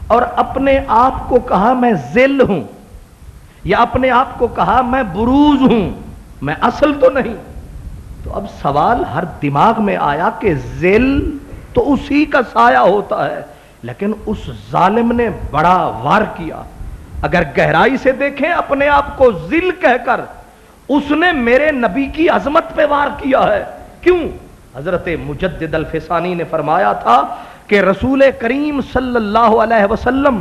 اور اپنے آپ کو کہا میں ذل ہوں، یا اپنے آپ کو کہا میں بروز ہوں، میں اصل تو نہیں. تو اب سوال ہر دماغ میں آیا کہ ذل تو اسی کا سایہ ہوتا ہے، لیکن اس ظالم نے بڑا وار کیا. اگر گہرائی سے دیکھیں اپنے آپ کو ذل کہہ کر اس نے میرے نبی کی عظمت پہ وار کیا ہے. کیوں؟ حضرت مجدد الفسانی نے فرمایا تھا کہ رسول کریم صلی اللہ علیہ وسلم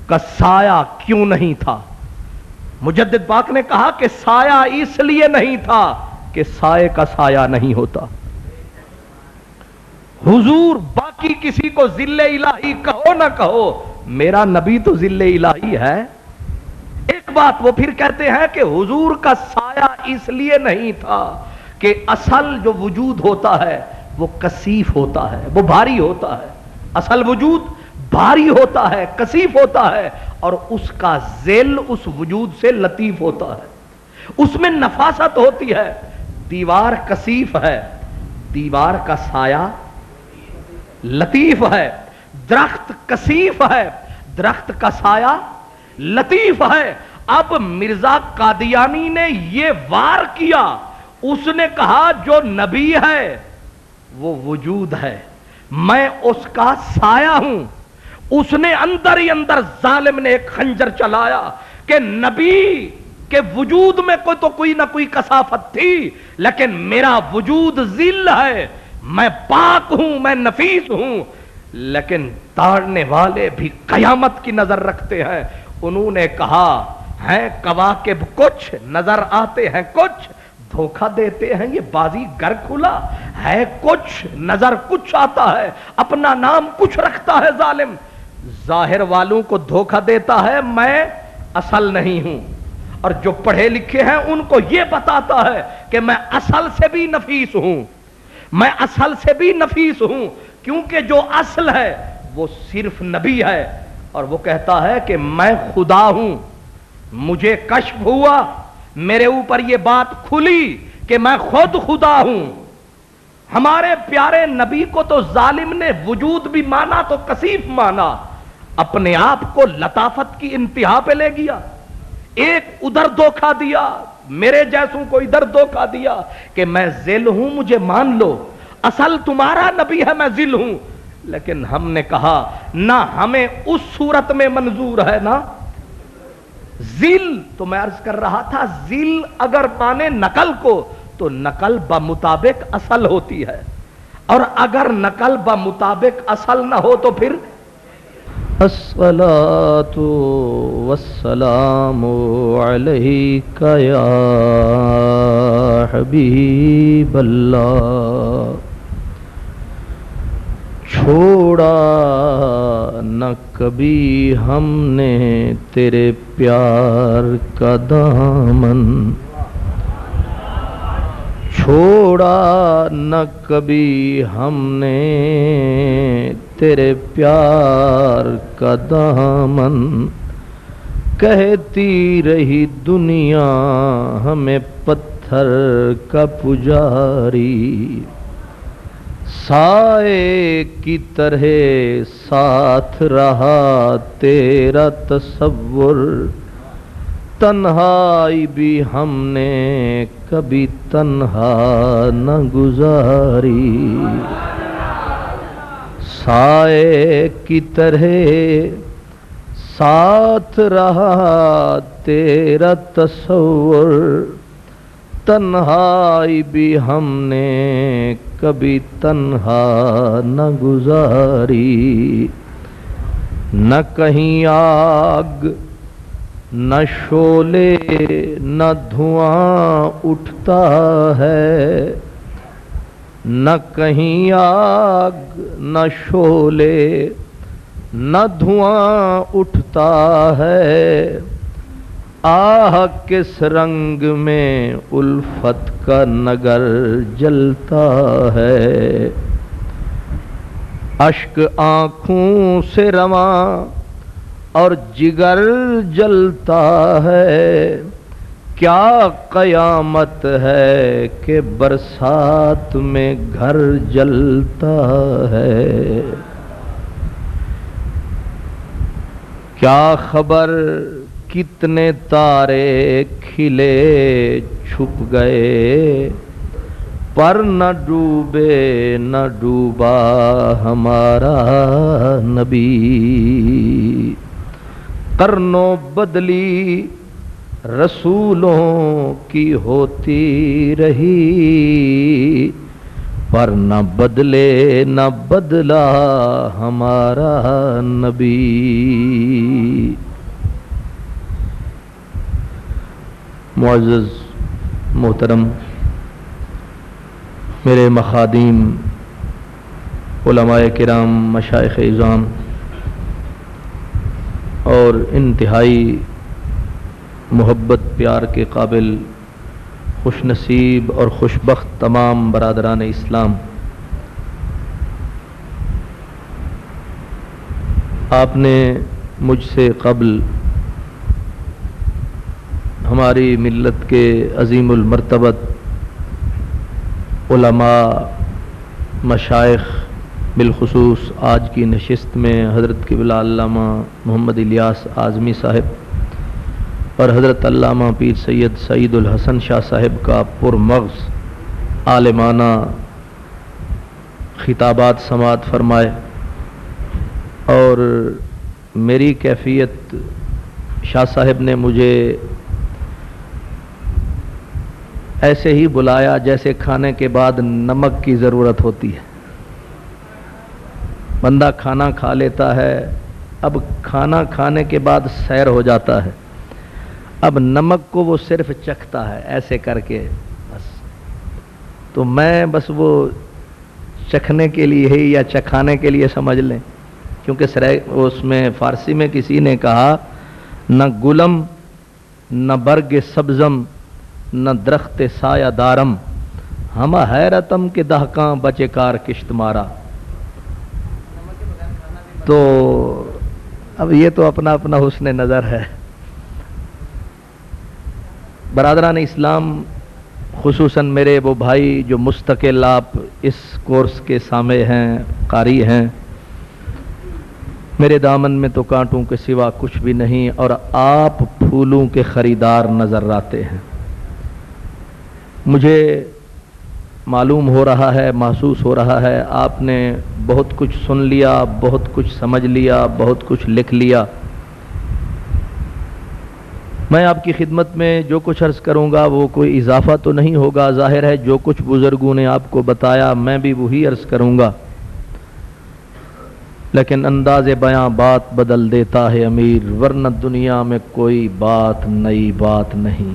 کا سایہ کیوں نہیں تھا. مجدد پاک نے کہا کہ سایہ اس لیے نہیں تھا کہ سائے کا سایہ نہیں ہوتا. حضور باقی کسی کو ذل الہی کہو نہ کہو، میرا نبی تو ذل الہی ہے. ایک بات وہ پھر کہتے ہیں کہ حضور کا سایہ اس لیے نہیں تھا کہ اصل جو وجود ہوتا ہے وہ کثیف ہوتا ہے، وہ بھاری ہوتا ہے. اصل وجود بھاری ہوتا ہے، کثیف ہوتا ہے، اور اس کا ذیل اس وجود سے لطیف ہوتا ہے، اس میں نفاست ہوتی ہے. دیوار کثیف ہے، دیوار کا سایہ لطیف ہے. درخت کثیف ہے، درخت کا سایہ لطیف ہے. اب مرزا قادیانی نے یہ وار کیا، اس نے کہا جو نبی ہے وہ وجود ہے، میں اس کا سایہ ہوں. اس نے اندر ہی اندر ظالم نے ایک خنجر چلایا کہ نبی کے وجود میں کوئی نہ کوئی کثافت تھی، لیکن میرا وجود ذل ہے، میں پاک ہوں، میں نفیس ہوں. لیکن تاڑنے والے بھی قیامت کی نظر رکھتے ہیں. انہوں نے کہا ہیں کواکب کچھ، نظر آتے ہیں کچھ، دھوکہ دیتے ہیں یہ بازی گر کھلا ہے. کچھ نظر کچھ آتا ہے، اپنا نام کچھ رکھتا ہے ظالم. ظاہر والوں کو دھوکہ دیتا ہے میں اصل نہیں ہوں، اور جو پڑھے لکھے ہیں ان کو یہ بتاتا ہے کہ میں اصل سے بھی نفیس ہوں، میں اصل سے بھی نفیس ہوں. کیونکہ جو اصل ہے وہ صرف نبی ہے، اور وہ کہتا ہے کہ میں خدا ہوں. مجھے کشف ہوا، میرے اوپر یہ بات کھلی کہ میں خود خدا ہوں. ہمارے پیارے نبی کو تو ظالم نے وجود بھی مانا تو کثیف مانا، اپنے آپ کو لطافت کی انتہا پہ لے گیا. ایک ادھر دھوکہ دیا، میرے جیسوں کو ادھر دھوکہ دیا کہ میں ذل ہوں، مجھے مان لو، اصل تمہارا نبی ہے، میں ذل ہوں. لیکن ہم نے کہا نہ ہمیں اس صورت میں منظور ہے نا ذل. تو میں عرض کر رہا تھا ذل اگر مانے نقل کو تو نقل بمطابق اصل ہوتی ہے، اور اگر نقل بمطابق اصل نہ ہو تو پھر الصلاۃ والسلام علیک یا حبیب اللہ. چھوڑا نہ کبھی ہم نے تیرے پیار کا دامن، چھوڑا نہ کبھی ہم نے تیرے پیار کا دامن. کہتی رہی دنیا ہمیں پتھر کا پجاری، سائے کی طرح ساتھ رہا تیرا تصور. تنہائی بھی ہم نے کبھی تنہا نہ گزاری، سائے کی طرح ساتھ رہا تیرا تصور. تنہائی بھی ہم نے کبھی تنہا نہ گزاری. نہ کہیں آگ نہ شعلے نہ دھواں اٹھتا ہے، نہ کہیں آگ نہ شعلے نہ دھواں اٹھتا ہے. آہ کس رنگ میں الفت کا نگر جلتا ہے. اشک آنکھوں سے رواں اور جگر جلتا ہے. کیا قیامت ہے کہ برسات میں گھر جلتا ہے. کیا خبر کتنے تارے کھلے چھپ گئے، پر نہ ڈوبے نہ ڈوبا ہمارا نبی۔ قرنوں بدلی رسولوں کی ہوتی رہی، پر نہ بدلے نہ بدلا ہمارا نبی۔ معزز محترم میرے مخادیم، علماء کرام، مشائخ اعظام اور انتہائی محبت پیار کے قابل خوش نصیب اور خوش بخت تمام برادران اسلام، آپ نے مجھ سے قبل ہماری ملت کے عظیم المرتبت علماء، مشائخ، بالخصوص آج کی نشست میں حضرت قبلہ علامہ محمد الیاس اعظمی صاحب اور حضرت علامہ پیر سید سعید الحسن شاہ صاحب کا پرمغز عالمانہ خطابات سماعت فرمائے، اور میری کیفیت شاہ صاحب نے مجھے ایسے ہی بلایا جیسے کھانے کے بعد نمک کی ضرورت ہوتی ہے۔ بندہ کھانا کھا لیتا ہے، اب کھانا کھانے کے بعد سیر ہو جاتا ہے، اب نمک کو وہ صرف چکھتا ہے ایسے کر کے بس۔ تو میں بس وہ چکھنے کے لیے ہی یا چکھانے کے لیے سمجھ لیں، کیونکہ اس میں فارسی میں کسی نے کہا نہ گلم نہ برگ سبزم نہ درخت سایہ دارم، ہم حیرتم کے دہکاں بچے کار کشت مارا۔ تو اب یہ تو اپنا اپنا حسن نظر ہے۔ برادران اسلام، خصوصاً میرے وہ بھائی جو مستقل آپ اس کورس کے سامع ہیں، قاری ہیں، میرے دامن میں تو کانٹوں کے سوا کچھ بھی نہیں، اور آپ پھولوں کے خریدار نظر آتے ہیں۔ مجھے معلوم ہو رہا ہے، محسوس ہو رہا ہے، آپ نے بہت کچھ سن لیا، بہت کچھ سمجھ لیا، بہت کچھ لکھ لیا۔ میں آپ کی خدمت میں جو کچھ عرض کروں گا وہ کوئی اضافہ تو نہیں ہوگا، ظاہر ہے جو کچھ بزرگوں نے آپ کو بتایا میں بھی وہی عرض کروں گا، لیکن انداز بیاں بات بدل دیتا ہے امیر، ورنہ دنیا میں کوئی بات نئی بات نہیں۔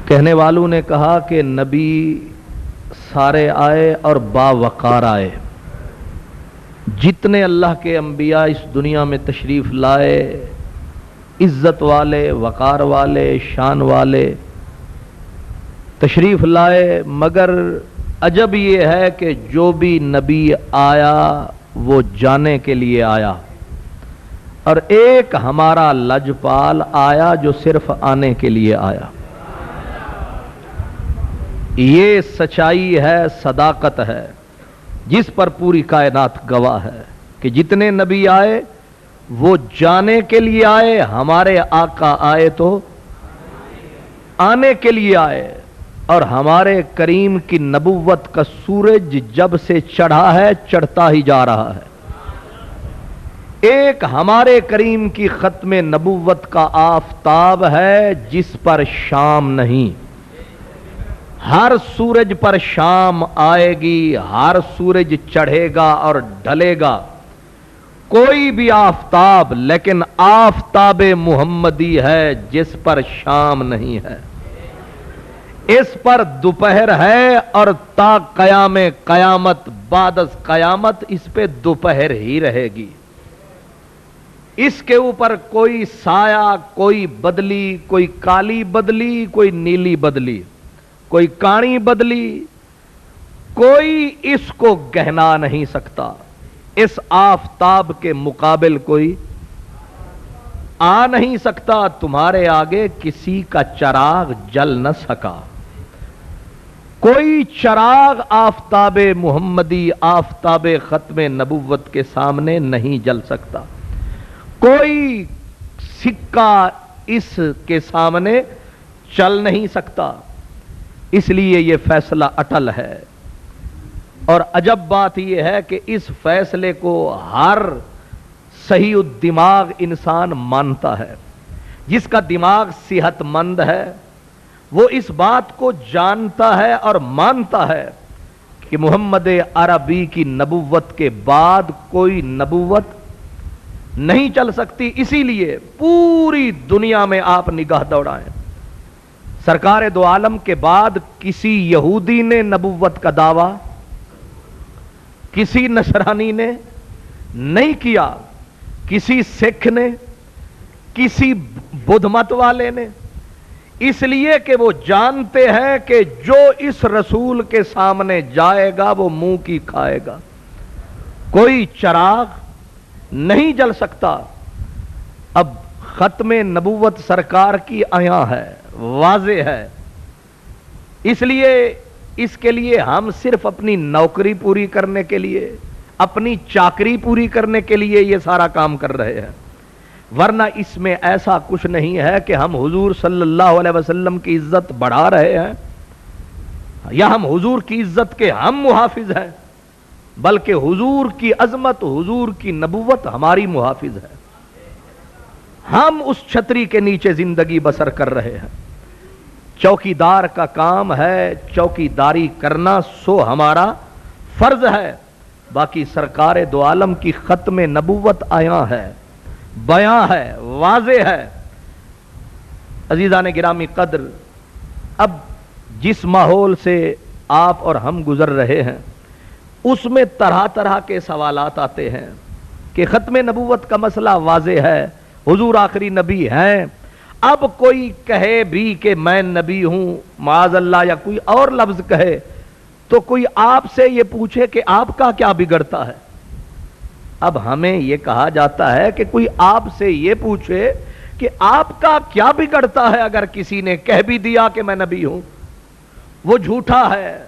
کہنے والوں نے کہا کہ نبی سارے آئے اور باوقار آئے، جتنے اللہ کے انبیاء اس دنیا میں تشریف لائے، عزت والے، وقار والے، شان والے تشریف لائے، مگر عجب یہ ہے کہ جو بھی نبی آیا وہ جانے کے لیے آیا، اور ایک ہمارا لجپال آیا جو صرف آنے کے لیے آیا۔ یہ سچائی ہے، صداقت ہے، جس پر پوری کائنات گواہ ہے کہ جتنے نبی آئے وہ جانے کے لیے آئے، ہمارے آقا آئے تو آنے کے لیے آئے، اور ہمارے کریم کی نبوت کا سورج جب سے چڑھا ہے چڑھتا ہی جا رہا ہے۔ ایک ہمارے کریم کی ختم نبوت کا آفتاب ہے جس پر شام نہیں، ہر سورج پر شام آئے گی، ہر سورج چڑھے گا اور ڈھلے گا، کوئی بھی آفتاب، لیکن آفتاب محمدی ہے جس پر شام نہیں ہے، اس پر دوپہر ہے، اور تا قیام قیامت، بعد از قیامت اس پہ دوپہر ہی رہے گی۔ اس کے اوپر کوئی سایہ، کوئی بدلی، کوئی کالی بدلی، کوئی نیلی بدلی، کوئی کاڑی بدلی، کوئی اس کو گہنا نہیں سکتا، اس آفتاب کے مقابل کوئی آ نہیں سکتا، تمہارے آگے کسی کا چراغ جل نہ سکا۔ کوئی چراغ آفتاب محمدی آفتاب ختم نبوت کے سامنے نہیں جل سکتا، کوئی سکہ اس کے سامنے چل نہیں سکتا، اس لیے یہ فیصلہ اٹل ہے۔ اور عجب بات یہ ہے کہ اس فیصلے کو ہر صحیح الدماغ انسان مانتا ہے، جس کا دماغ صحت مند ہے وہ اس بات کو جانتا ہے اور مانتا ہے کہ محمد عربی کی نبوت کے بعد کوئی نبوت نہیں چل سکتی۔ اسی لیے پوری دنیا میں آپ نگاہ دوڑائیں، سرکار دو عالم کے بعد کسی یہودی نے نبوت کا دعویٰ، کسی نصرانی نے نہیں کیا، کسی سکھ نے، کسی بدھ مت والے نے، اس لیے کہ وہ جانتے ہیں کہ جو اس رسول کے سامنے جائے گا وہ منہ کی کھائے گا، کوئی چراغ نہیں جل سکتا۔ اب ختم نبوت سرکار کی عیاں ہے، واضح ہے، اس لیے اس کے لیے ہم صرف اپنی نوکری پوری کرنے کے لیے، اپنی چاکری پوری کرنے کے لیے یہ سارا کام کر رہے ہیں، ورنہ اس میں ایسا کچھ نہیں ہے کہ ہم حضور صلی اللہ علیہ وسلم کی عزت بڑھا رہے ہیں یا ہم حضور کی عزت کے ہم محافظ ہیں، بلکہ حضور کی عظمت، حضور کی نبوت ہماری محافظ ہے۔ ہم اس چھتری کے نیچے زندگی بسر کر رہے ہیں، چوکیدار کا کام ہے چوکیداری کرنا، سو ہمارا فرض ہے، باقی سرکار دو عالم کی ختم نبوت عیاں ہے، بیاں ہے، واضح ہے۔ عزیزان گرامی قدر، اب جس ماحول سے آپ اور ہم گزر رہے ہیں اس میں طرح طرح کے سوالات آتے ہیں کہ ختم نبوت کا مسئلہ واضح ہے، حضور آخری نبی ہیں، اب کوئی کہے بھی کہ میں نبی ہوں معاذ اللہ، یا کوئی اور لفظ کہے تو کوئی آپ سے یہ پوچھے کہ آپ کا کیا بگڑتا ہے۔ اب ہمیں یہ کہا جاتا ہے کہ کوئی آپ سے یہ پوچھے کہ آپ کا کیا بگڑتا ہے، اگر کسی نے کہہ بھی دیا کہ میں نبی ہوں، وہ جھوٹا ہے،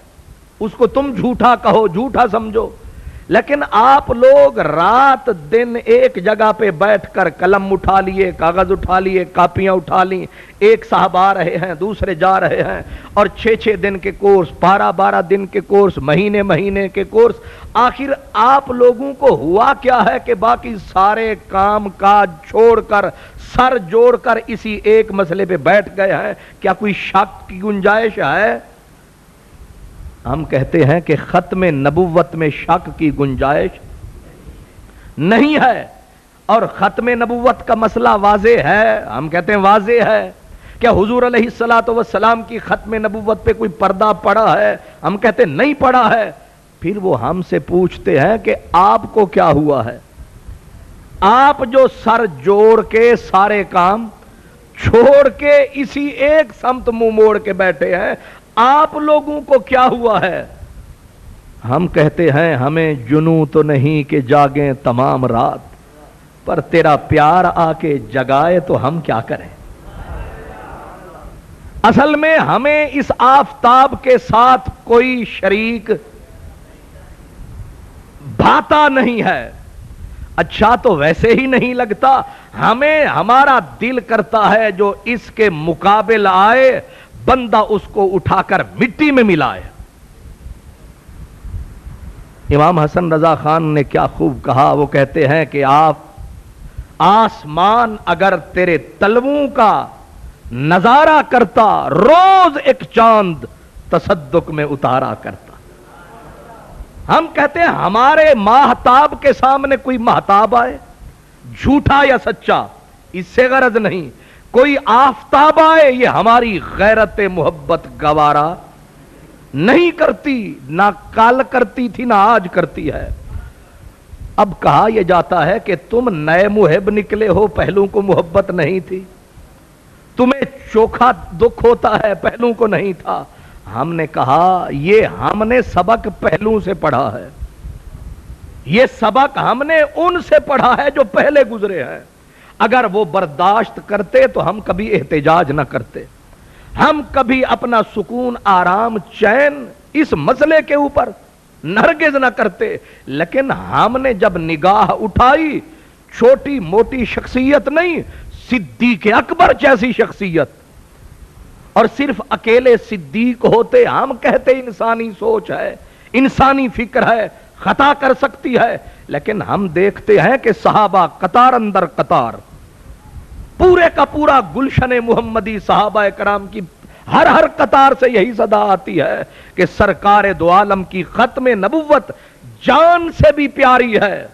اس کو تم جھوٹا کہو، جھوٹا سمجھو، لیکن آپ لوگ رات دن ایک جگہ پہ بیٹھ کر قلم اٹھا لیے، کاغذ اٹھا لیے، کاپیاں اٹھا لی، ایک صاحب آ رہے ہیں، دوسرے جا رہے ہیں، اور 6 دن کے کورس، 12 دن کے کورس، مہینے کے کورس، آخر آپ لوگوں کو ہوا کیا ہے کہ باقی سارے کام کاج چھوڑ کر، سر جوڑ کر اسی ایک مسئلے پہ بیٹھ گئے ہیں؟ کیا کوئی شک کی گنجائش ہے؟ ہم کہتے ہیں کہ ختم نبوت میں شک کی گنجائش نہیں ہے، اور ختم نبوت کا مسئلہ واضح ہے، ہم کہتے ہیں واضح ہے۔ کیا حضور علیہ الصلوۃ والسلام کی ختم نبوت پہ کوئی پردہ پڑا ہے؟ ہم کہتے ہیں نہیں پڑا ہے۔ پھر وہ ہم سے پوچھتے ہیں کہ آپ کو کیا ہوا ہے؟ آپ جو سر جوڑ کے سارے کام چھوڑ کے اسی ایک سمت منہ موڑ کے بیٹھے ہیں، آپ لوگوں کو کیا ہوا ہے؟ ہم کہتے ہیں ہمیں جنوں تو نہیں کہ جاگیں تمام رات، پر تیرا پیار آ کے جگائے تو ہم کیا کریں؟ اصل میں ہمیں اس آفتاب کے ساتھ کوئی شریک بھاتا نہیں ہے، اچھا تو ویسے ہی نہیں لگتا، ہمیں ہمارا دل کرتا ہے جو اس کے مقابل آئے بندہ اس کو اٹھا کر مٹی میں ملائے۔ امام حسن رضا خان نے کیا خوب کہا، وہ کہتے ہیں کہ آپ آسمان اگر تیرے تلووں کا نظارہ کرتا، روز ایک چاند تصدق میں اتارا کرتا۔ ہم کہتے ہیں ہمارے ماہتاب کے سامنے کوئی ماہتاب آئے، جھوٹا یا سچا، اس سے غرض نہیں، کوئی آفتاب آئے، یہ ہماری غیرت محبت گوارا نہیں کرتی، نہ کل کرتی تھی نہ آج کرتی ہے۔ اب کہا یہ جاتا ہے کہ تم نئے محب نکلے ہو، پہلوں کو محبت نہیں تھی، تمہیں چوکھا دکھ ہوتا ہے، پہلوں کو نہیں تھا۔ ہم نے کہا یہ ہم نے سبق پہلوں سے پڑھا ہے، یہ سبق ہم نے ان سے پڑھا ہے جو پہلے گزرے ہیں، اگر وہ برداشت کرتے تو ہم کبھی احتجاج نہ کرتے۔ ہم کبھی اپنا سکون آرام چین اس مسئلے کے اوپر ہرگز نہ کرتے، لیکن ہم نے جب نگاہ اٹھائی، چھوٹی موٹی شخصیت نہیں، صدیق اکبر جیسی شخصیت، اور صرف اکیلے صدیق ہوتے ہم کہتے انسانی سوچ ہے، انسانی فکر ہے، خطا کر سکتی ہے، لیکن ہم دیکھتے ہیں کہ صحابہ قطار اندر قطار، پورے کا پورا گلشن محمدی صحابہ کرام کی ہر قطار سے یہی صدا آتی ہے کہ سرکار دو عالم کی ختم نبوت جان سے بھی پیاری ہے،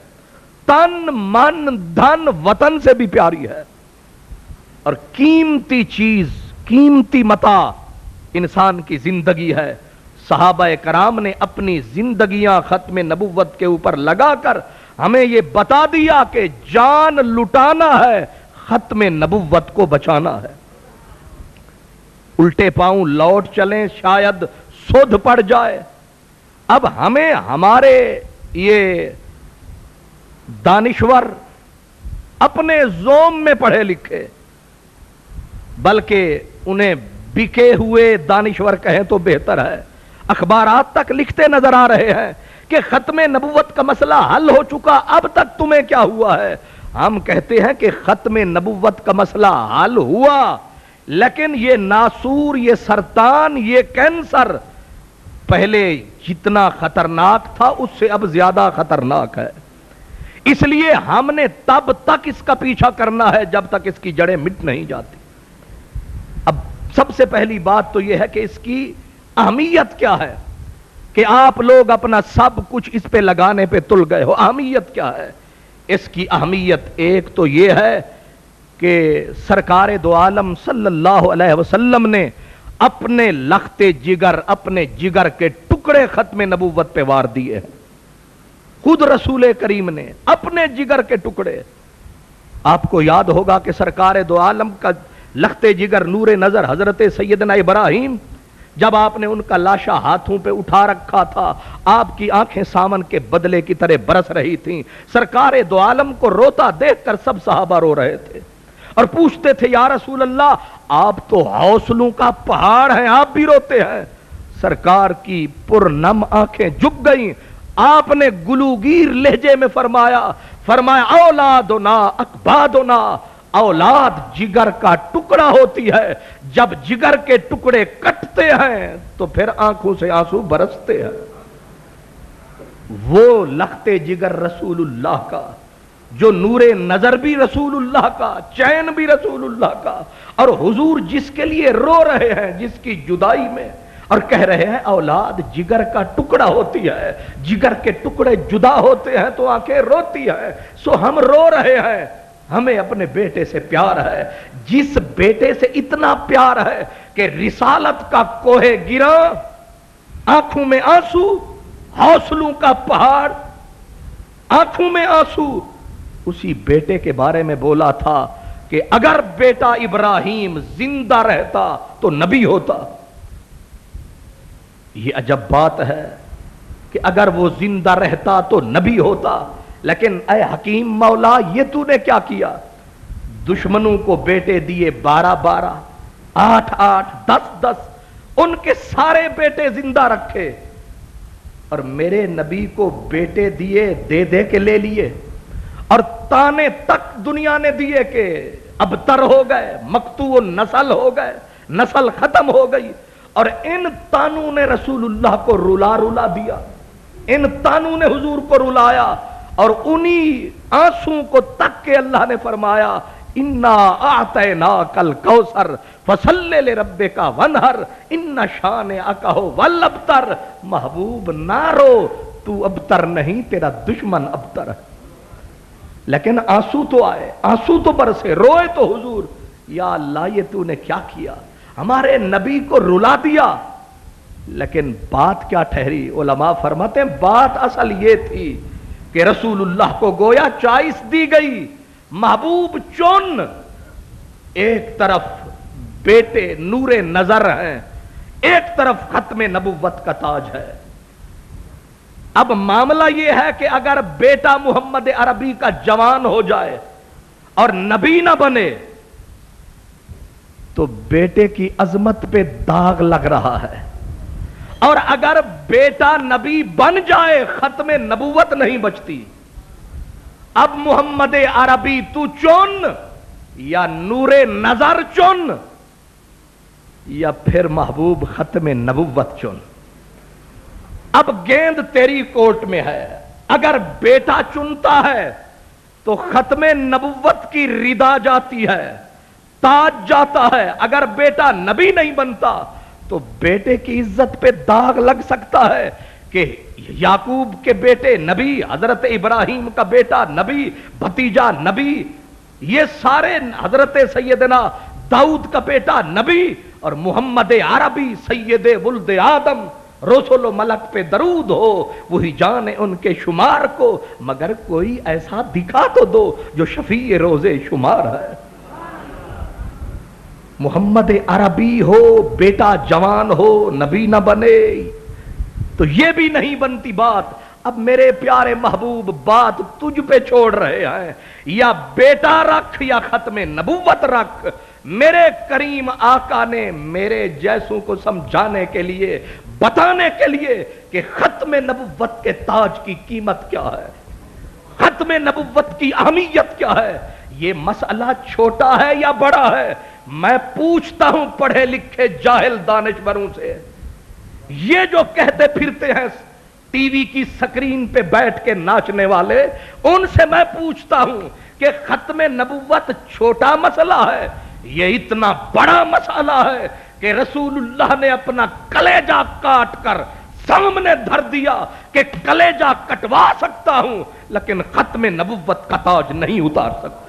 تن من دھن وطن سے بھی پیاری ہے، اور قیمتی چیز، قیمتی متاع انسان کی زندگی ہے۔ صحابہ کرام نے اپنی زندگیاں ختم نبوت کے اوپر لگا کر ہمیں یہ بتا دیا کہ جان لٹانا ہے، ختم نبوت کو بچانا ہے۔ الٹے پاؤں لوٹ چلیں شاید سودھ پڑ جائے۔ اب ہمیں ہمارے یہ دانشور اپنے زوم میں پڑھے لکھے، بلکہ انہیں بکے ہوئے دانشور کہیں تو بہتر ہے، اخبارات تک لکھتے نظر آ رہے ہیں کہ ختم نبوت کا مسئلہ حل ہو چکا، اب تک تمہیں کیا ہوا ہے؟ ہم کہتے ہیں کہ ختم نبوت کا مسئلہ حل ہوا، لیکن یہ ناسور، یہ سرطان، یہ کینسر پہلے جتنا خطرناک تھا اس سے اب زیادہ خطرناک ہے۔ اس لیے ہم نے تب تک اس کا پیچھا کرنا ہے جب تک اس کی جڑیں مٹ نہیں جاتی۔ اب سب سے پہلی بات تو یہ ہے کہ اس کی اہمیت کیا ہے کہ آپ لوگ اپنا سب کچھ اس پہ لگانے پہ تل گئے ہو۔ اہمیت کیا ہے اس کی؟ اہمیت ایک تو یہ ہے کہ سرکار دو عالم صلی اللہ علیہ وسلم نے اپنے لخت جگر، اپنے جگر کے ٹکڑے ختم نبوت پہ وار دیے ہیں۔ خود رسول کریم نے اپنے جگر کے ٹکڑے، آپ کو یاد ہوگا کہ سرکار دو عالم کا لخت جگر نور نظر حضرت سیدنا ابراہیم، جب آپ نے ان کا لاشا ہاتھوں پہ اٹھا رکھا تھا، آپ کی آنکھیں سامن کے بدلے کی طرح برس رہی تھیں۔ سرکار دو عالم کو روتا دیکھ کر سب صحابہ رو رہے تھے اور پوچھتے تھے یا رسول اللہ، آپ تو حوصلوں کا پہاڑ ہیں، آپ بھی روتے ہیں۔ سرکار کی پرنم آنکھیں جھک گئیں، آپ نے گلوگیر لہجے میں فرمایا اولادنا اکبادنا، اولاد جگر کا ٹکڑا ہوتی ہے، جب جگر کے ٹکڑے کٹتے ہیں تو پھر آنکھوں سے آنسو برستے ہیں۔ وہ لخت جگر رسول اللہ کا، جو نور نظر بھی رسول اللہ کا، چین بھی رسول اللہ کا، اور حضور جس کے لیے رو رہے ہیں، جس کی جدائی میں، اور کہہ رہے ہیں اولاد جگر کا ٹکڑا ہوتی ہے، جگر کے ٹکڑے جدا ہوتے ہیں تو آنکھیں روتی ہیں۔ سو ہم رو رہے ہیں، ہمیں اپنے بیٹے سے پیار ہے، جس بیٹے سے اتنا پیار ہے کہ رسالت کا کوہ گراں، آنکھوں میں آنسو، حوصلوں کا پہاڑ، آنکھوں میں آنسو، اسی بیٹے کے بارے میں بولا تھا کہ اگر بیٹا ابراہیم زندہ رہتا تو نبی ہوتا۔ یہ عجب بات ہے کہ اگر وہ زندہ رہتا تو نبی ہوتا، لیکن اے حکیم مولا یہ تو نے کیا کیا؟ دشمنوں کو بیٹے دیے 12 8 10 ان کے سارے بیٹے زندہ رکھے، اور میرے نبی کو بیٹے دیے دے دے کے لے لیے، اور تانے تک دنیا نے دیے کہ ابتر ہو گئے، مقتوع نسل ہو گئے، نسل ختم ہو گئی، اور ان تانوں نے رسول اللہ کو رلا دیا، ان تانوں نے حضور کو رلایا، اور انہی آنسوں کو تک کے اللہ نے فرمایا انا اعطیناک الکوثر فصلی لربک وانحر ان شانئک هو الابتر۔ محبوب نہ رو، تو ابتر نہیں، تیرا دشمن ابتر ہے۔ لیکن آنسو تو آئے، آنسو تو برسے، روئے تو حضور، یا اللہ یہ تو نے کیا کیا؟ ہمارے نبی کو رلا دیا۔ لیکن بات کیا ٹھہری؟ علماء فرماتے ہیں بات اصل یہ تھی کہ رسول اللہ کو گویا چوائس دی گئی، محبوب چن، ایک طرف بیٹے نور نظر ہیں، ایک طرف ختم نبوت کا تاج ہے۔ اب معاملہ یہ ہے کہ اگر بیٹا محمد عربی کا جوان ہو جائے اور نبی نہ بنے تو بیٹے کی عظمت پہ داغ لگ رہا ہے، اور اگر بیٹا نبی بن جائے ختم نبوت نہیں بچتی۔ اب محمد عربی تو چن، یا نور نظر چن، یا پھر محبوب ختم نبوت چن۔ اب گیند تیری کورٹ میں ہے، اگر بیٹا چنتا ہے تو ختم نبوت کی ردا جاتی ہے، تاج جاتا ہے۔ اگر بیٹا نبی نہیں بنتا تو بیٹے کی عزت پہ داغ لگ سکتا ہے کہ یعقوب کے بیٹے نبی، حضرت ابراہیم کا بیٹا نبی، بھتیجا نبی، یہ سارے، حضرت سیدنا داؤد کا بیٹا نبی، اور محمد عربی سید ولد آدم، رسول و ملک پہ درود ہو، وہی جانے ان کے شمار کو، مگر کوئی ایسا دکھا تو دو جو شفیع روزے شمار ہے۔ محمد عربی ہو، بیٹا جوان ہو، نبی نہ بنے تو یہ بھی نہیں بنتی بات۔ اب میرے پیارے محبوب بات تجھ پہ چھوڑ رہے ہیں، یا بیٹا رکھ یا ختم نبوت رکھ۔ میرے کریم آقا نے میرے جیسوں کو سمجھانے کے لیے، بتانے کے لیے کہ ختم نبوت کے تاج کی قیمت کیا ہے، ختم نبوت کی اہمیت کیا ہے۔ یہ مسئلہ چھوٹا ہے یا بڑا ہے؟ میں پوچھتا ہوں پڑھے لکھے جاہل دانشوروں سے، یہ جو کہتے پھرتے ہیں ٹی وی کی سکرین پہ بیٹھ کے ناچنے والے، ان سے میں پوچھتا ہوں کہ ختم نبوت چھوٹا مسئلہ ہے، یہ اتنا بڑا مسئلہ ہے کہ رسول اللہ نے اپنا کلیجہ کاٹ کر سامنے دھر دیا کہ کلیجہ کٹوا سکتا ہوں لیکن ختم نبوت کا تاج نہیں اتار سکتا۔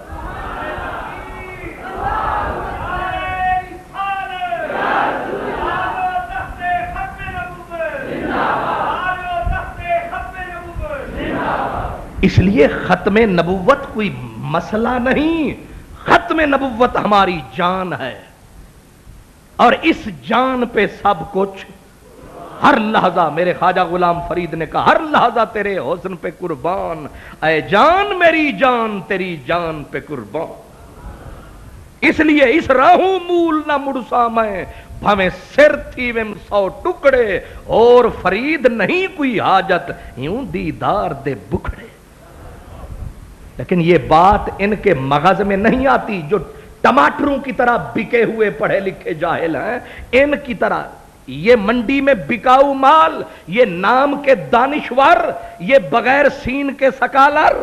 اس لیے ختم نبوت کوئی مسئلہ نہیں، ختم نبوت ہماری جان ہے، اور اس جان پہ سب کچھ، ہر لحظہ، میرے خواجہ غلام فرید نے کہا، ہر لحظہ تیرے حسن پہ قربان، اے جان میری جان تیری جان پہ قربان۔ اس لیے اس راہوں مول نہ مڑسا میں، بھویں سر تھی ویم 100 ٹکڑے، اور فرید نہیں کوئی حاجت یوں دیدار دے بکھڑے۔ لیکن یہ بات ان کے مغز میں نہیں آتی، جو ٹماٹروں کی طرح بکے ہوئے پڑھے لکھے جاہل ہیں، ان کی طرح یہ منڈی میں بکاؤ مال، یہ نام کے دانشور، یہ بغیر سین کے سکالر،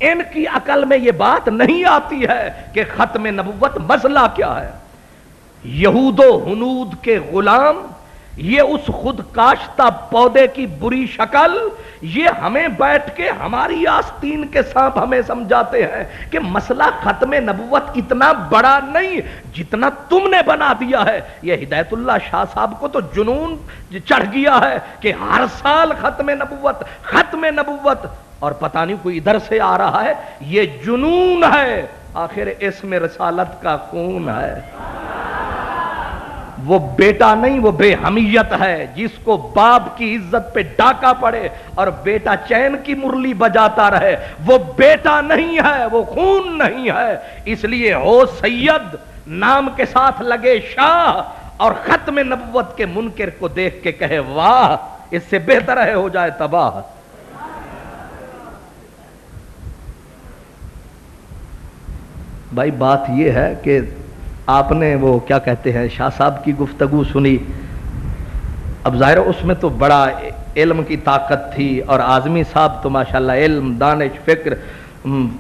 ان کی عقل میں یہ بات نہیں آتی ہے کہ ختم نبوت مسئلہ کیا ہے۔ یہود و ہنود کے غلام، یہ اس خود کاشتہ پودے کی بری شکل، یہ ہمیں بیٹھ کے ہماری آستین کے ساتھ ہمیں سمجھاتے ہیں کہ مسئلہ ختم نبوت اتنا بڑا نہیں جتنا تم نے بنا دیا ہے۔ یہ ہدایت اللہ شاہ صاحب کو تو جنون چڑھ گیا ہے کہ ہر سال ختم نبوت، ختم نبوت، اور پتہ نہیں کوئی ادھر سے آ رہا ہے، یہ جنون ہے، آخر اس میں رسالت کا خون ہے۔ وہ بیٹا نہیں، وہ بے حمیت ہے، جس کو باپ کی عزت پہ ڈاکہ پڑے اور بیٹا چین کی مرلی بجاتا رہے، وہ بیٹا نہیں ہے، وہ خون نہیں ہے۔ اس لیے ہو سید نام کے ساتھ لگے شاہ، اور ختم نبوت کے منکر کو دیکھ کے کہے واہ، اس سے بہتر ہے ہو جائے تباہ۔ بھائی بات یہ ہے کہ آپ نے وہ کیا کہتے ہیں شاہ صاحب کی گفتگو سنی، اب ظاہر اس میں تو بڑا علم کی طاقت تھی، اور اعظمی صاحب تو ماشاءاللہ علم، دانش، فکر،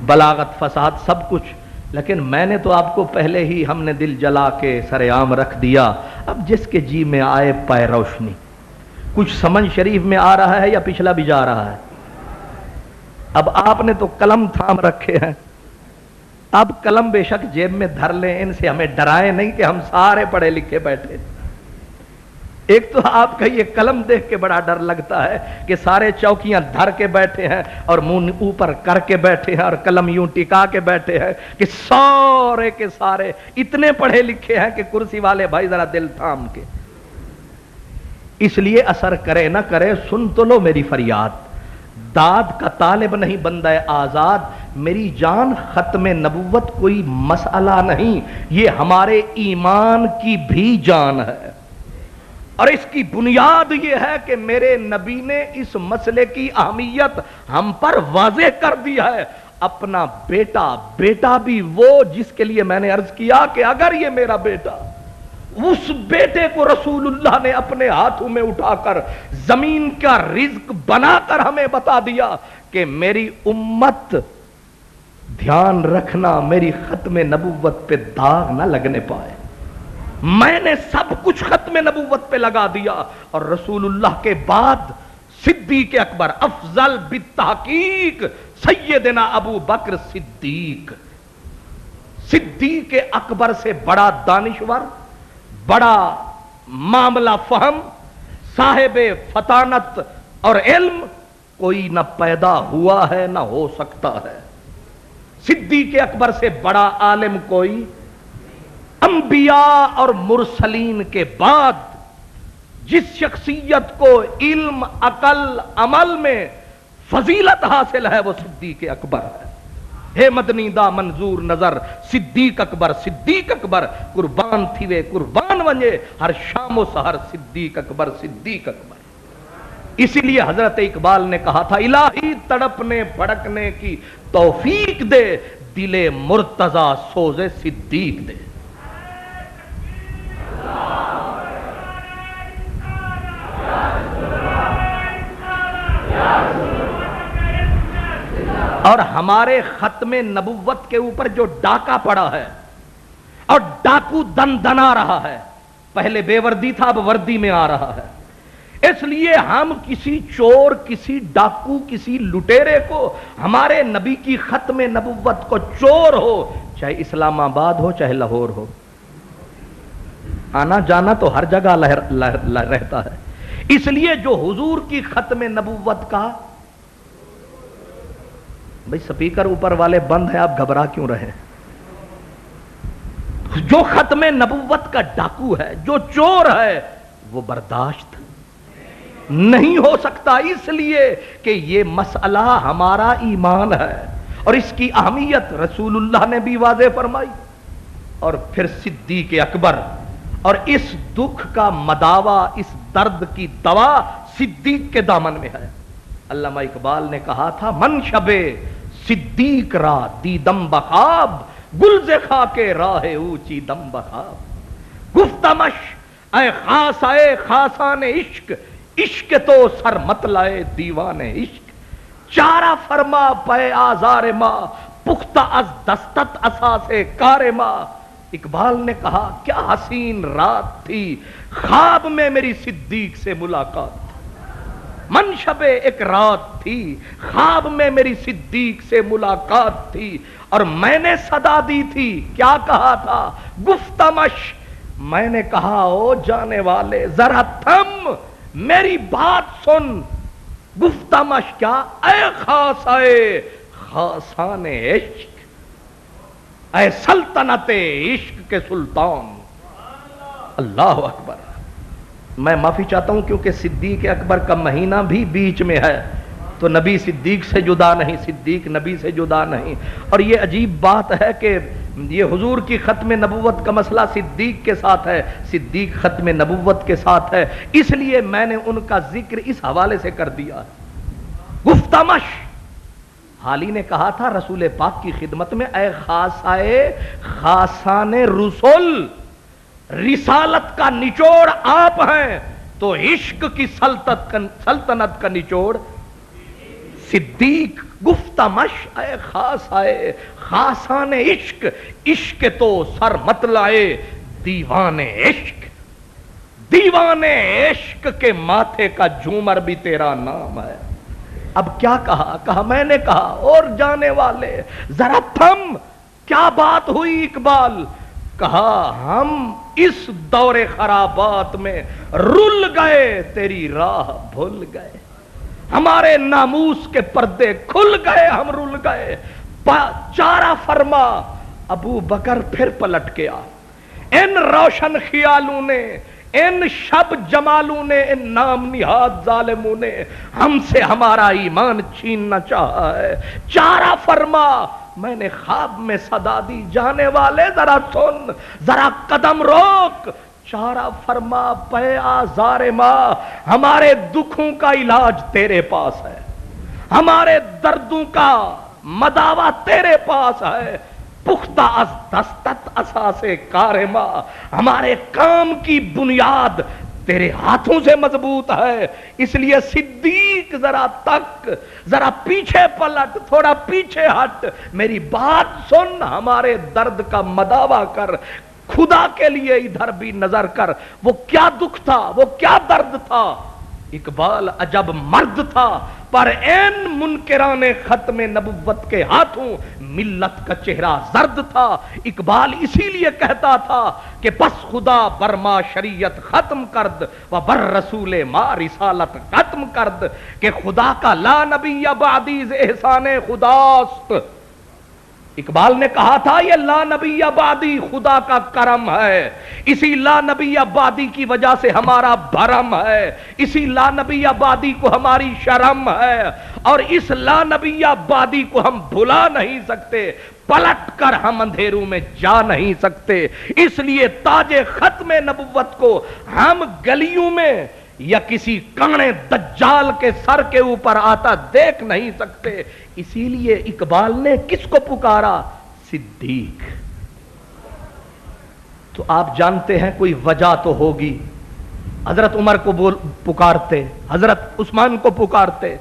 بلاغت، فصاحت سب کچھ، لیکن میں نے تو آپ کو پہلے ہی ہم نے دل جلا کے سر عام رکھ دیا۔ اب جس کے جی میں آئے پائے روشنی، کچھ سمجھ شریف میں آ رہا ہے یا پچھلا بھی جا رہا ہے؟ اب آپ نے تو قلم تھام رکھے ہیں، اب قلم بے شک جیب میں دھر لیں، ان سے ہمیں ڈرائیں نہیں کہ ہم سارے پڑھے لکھے بیٹھے۔ ایک تو آپ کا یہ قلم دیکھ کے بڑا ڈر لگتا ہے کہ سارے چوکیاں دھر کے بیٹھے ہیں اور منہ اوپر کر کے بیٹھے ہیں اور قلم یوں ٹکا کے بیٹھے ہیں کہ سارے کے سارے اتنے پڑھے لکھے ہیں کہ کرسی والے بھائی ذرا دل تھام کے۔ اس لیے اثر کرے نہ کرے، سن تو لو میری فریاد، داد کا طالب نہیں بندہ آزاد. میری جان ختم نبوت کوئی مسئلہ نہیں، یہ ہمارے ایمان کی بھی جان ہے، اور اس کی بنیاد یہ ہے کہ میرے نبی نے اس مسئلے کی اہمیت ہم پر واضح کر دیا ہے. اپنا بیٹا بھی وہ جس کے لیے میں نے عرض کیا کہ اگر یہ میرا بیٹا، اس بیٹے کو رسول اللہ نے اپنے ہاتھوں میں اٹھا کر زمین کا رزق بنا کر ہمیں بتا دیا کہ میری امت دھیان رکھنا میری ختم نبوت پہ داغ نہ لگنے پائے. میں نے سب کچھ ختم نبوت پہ لگا دیا، اور رسول اللہ کے بعد صدیق اکبر افضل بالتحقیق سیدنا ابو بکر صدیق. صدیق اکبر سے بڑا دانشور، بڑا معاملہ فہم، صاحب فطانت اور علم کوئی نہ پیدا ہوا ہے نہ ہو سکتا ہے. صدیق اکبر سے بڑا عالم کوئی انبیاء اور مرسلین کے بعد جس شخصیت کو علم، عقل، عمل میں فضیلت حاصل ہے وہ صدیق اکبر ہے. ہے مدنی دا منظور نظر صدیق اکبر قربان تھی وے قربان ونجے ہر شام و سحر صدیق اکبر. اسی لیے حضرت اقبال نے کہا تھا الہی تڑپنے بھڑکنے کی توفیق دے، دل مرتضی سوز صدیق دے. اور ہمارے ختم نبوت کے اوپر جو ڈاکہ پڑا ہے اور ڈاکو دن دنا رہا ہے، پہلے بے وردی تھا اب وردی میں آ رہا ہے، اس لیے ہم کسی چور، کسی ڈاکو، کسی لٹیرے کو ہمارے نبی کی ختم نبوت کو چور ہو، چاہے اسلام آباد ہو چاہے لاہور ہو، آنا جانا تو ہر جگہ رہتا ہے. اس لیے جو حضور کی ختم نبوت کا بھئی سپیکر اوپر والے بند ہیں، آپ گھبرا کیوں رہے؟ جو ختم نبوت کا ڈاکو ہے، جو چور ہے، وہ برداشت نہیں ہو سکتا، اس لیے کہ یہ مسئلہ ہمارا ایمان ہے اور اس کی اہمیت رسول اللہ نے بھی واضح فرمائی. اور پھر صدیق اکبر، اور اس دکھ کا مداوا، اس درد کی دوا صدیق کے دامن میں ہے. علامہ اقبال نے کہا تھا من شبے صدیق را دیدم بخواب، گلز خاکے راہ اونچی دم بخواب. گفتمش اے خاص اے خاصان عشق، عشق تو سر مت لائے دیوان عشق. چارہ فرما پے آزار ماں، پختہ از دستت اساس کار ماں. اقبال نے کہا کیا حسین رات تھی، خواب میں میری صدیق سے ملاقات. منشب ایک رات تھی، خواب میں میری صدیق سے ملاقات تھی، اور میں نے صدا دی تھی. کیا کہا تھا؟ گفتمش، میں نے کہا او جانے والے ذرا تھم، میری بات سن. گفتمش کیا؟ اے خاص اے خاصان عشق، اے سلطنت عشق کے سلطان. اللہ اکبر. میں معافی چاہتا ہوں کیونکہ صدیق اکبر کا مہینہ بھی بیچ میں ہے، تو نبی صدیق سے جدا نہیں، صدیق نبی سے جدا نہیں. اور یہ عجیب بات ہے کہ یہ حضور کی ختم نبوت کا مسئلہ صدیق کے ساتھ ہے، صدیق ختم نبوت کے ساتھ ہے، اس لیے میں نے ان کا ذکر اس حوالے سے کر دیا. گفتمش، حالی نے کہا تھا رسول پاک کی خدمت میں اے خاصائے خاصان رسول، رسالت کا نچوڑ آپ ہیں، تو عشق کی سلطنت کا نچوڑ صدیق. گفتمش اے خاصائے خاصان عشق، عشق تو سر مت لائے دیوان عشق. دیوان عشق کے ماتھے کا جھومر بھی تیرا نام ہے. اب کیا کہا میں نے کہا اور جانے والے ذرا تھم. کیا بات ہوئی اقبال؟ کہا ہم اس دور خرابات میں رل گئے، تیری راہ بھول گئے، ہمارے ناموس کے پردے کھل گئے، ہم رل گئے. چارہ فرما. ابو بکر پھر پلٹ گیا. ان روشن خیالوں نے ان شب جمالوں نے، ان نام نہاد ظالموں نے ہم سے ہمارا ایمان چھیننا چاہا ہے۔ چارہ فرما، میں نے خواب میں صدا دی، جانے والے ذرا سن، ذرا قدم روک، چارہ فرما پے آزار ماں، ہمارے دکھوں کا علاج تیرے پاس ہے، ہمارے دردوں کا مداوا تیرے پاس ہے۔ پختہ از دستت اساس کار ماں، ہمارے کام کی بنیاد تیرے ہاتھوں سے مضبوط ہے، اس لیے صدیق ذرا تک، ذرا پیچھے پلٹ، تھوڑا پیچھے ہٹ، میری بات سن، ہمارے درد کا مداوا کر، خدا کے لیے ادھر بھی نظر کر، وہ کیا دکھ تھا، وہ کیا درد تھا۔ اقبال عجب مرد تھا، پر این منکران ختم نبوت کے ہاتھوں ملت کا چہرہ زرد تھا۔ اقبال اسی لیے کہتا تھا کہ بس خدا برما شریعت ختم کرد و بر رسول ما رسالت ختم کرد، کہ خدا کا لا نبی بعدی ز احسان خداست۔ اقبال نے کہا تھا یہ لا نبی بعدی خدا کا کرم ہے، اسی لا نبی بعدی کی وجہ سے ہمارا بھرم ہے، اسی لا نبی بعدی کو ہماری شرم ہے، اور اس لا نبی بعدی کو ہم بھلا نہیں سکتے، پلٹ کر ہم اندھیروں میں جا نہیں سکتے، اس لیے تاج ختم نبوت کو ہم گلیوں میں یا کسی کانے دجال کے سر کے اوپر آتا دیکھ نہیں سکتے۔ اسی لیے اقبال نے کس کو پکارا؟ صدیق۔ تو آپ جانتے ہیں کوئی وجہ تو ہوگی، حضرت عمر کو پکارتے، حضرت عثمان کو پکارتے،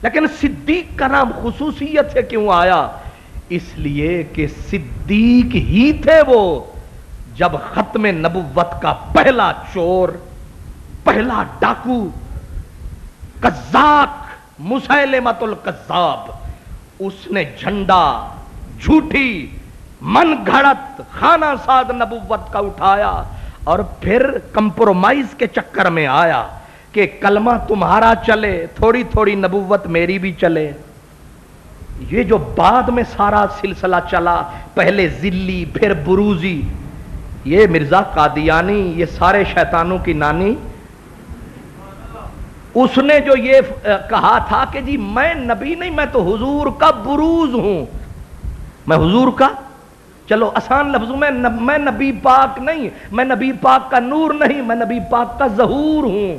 لیکن صدیق کا نام خصوصیت سے کیوں آیا؟ اس لیے کہ صدیق ہی تھے وہ جب ختم نبوت کا پہلا چور، پہلا ڈاکو، قذاق مسیلمۃ الکذاب، اس نے جھنڈا جھوٹی من گھڑت خانہ ساز نبوت کا اٹھایا، اور پھر کمپرومائز کے چکر میں آیا کہ کلمہ تمہارا چلے، تھوڑی تھوڑی نبوت میری بھی چلے۔ یہ جو بعد میں سارا سلسلہ چلا، پہلے ذلی پھر بروزی، یہ مرزا قادیانی، یہ سارے شیطانوں کی نانی، اس نے جو یہ کہا تھا کہ جی میں نبی نہیں، میں تو حضور کا بروز ہوں، میں حضور کا، چلو آسان لفظوں میں، میں نبی پاک نہیں، میں نبی پاک کا نور نہیں، میں نبی پاک کا ظہور ہوں،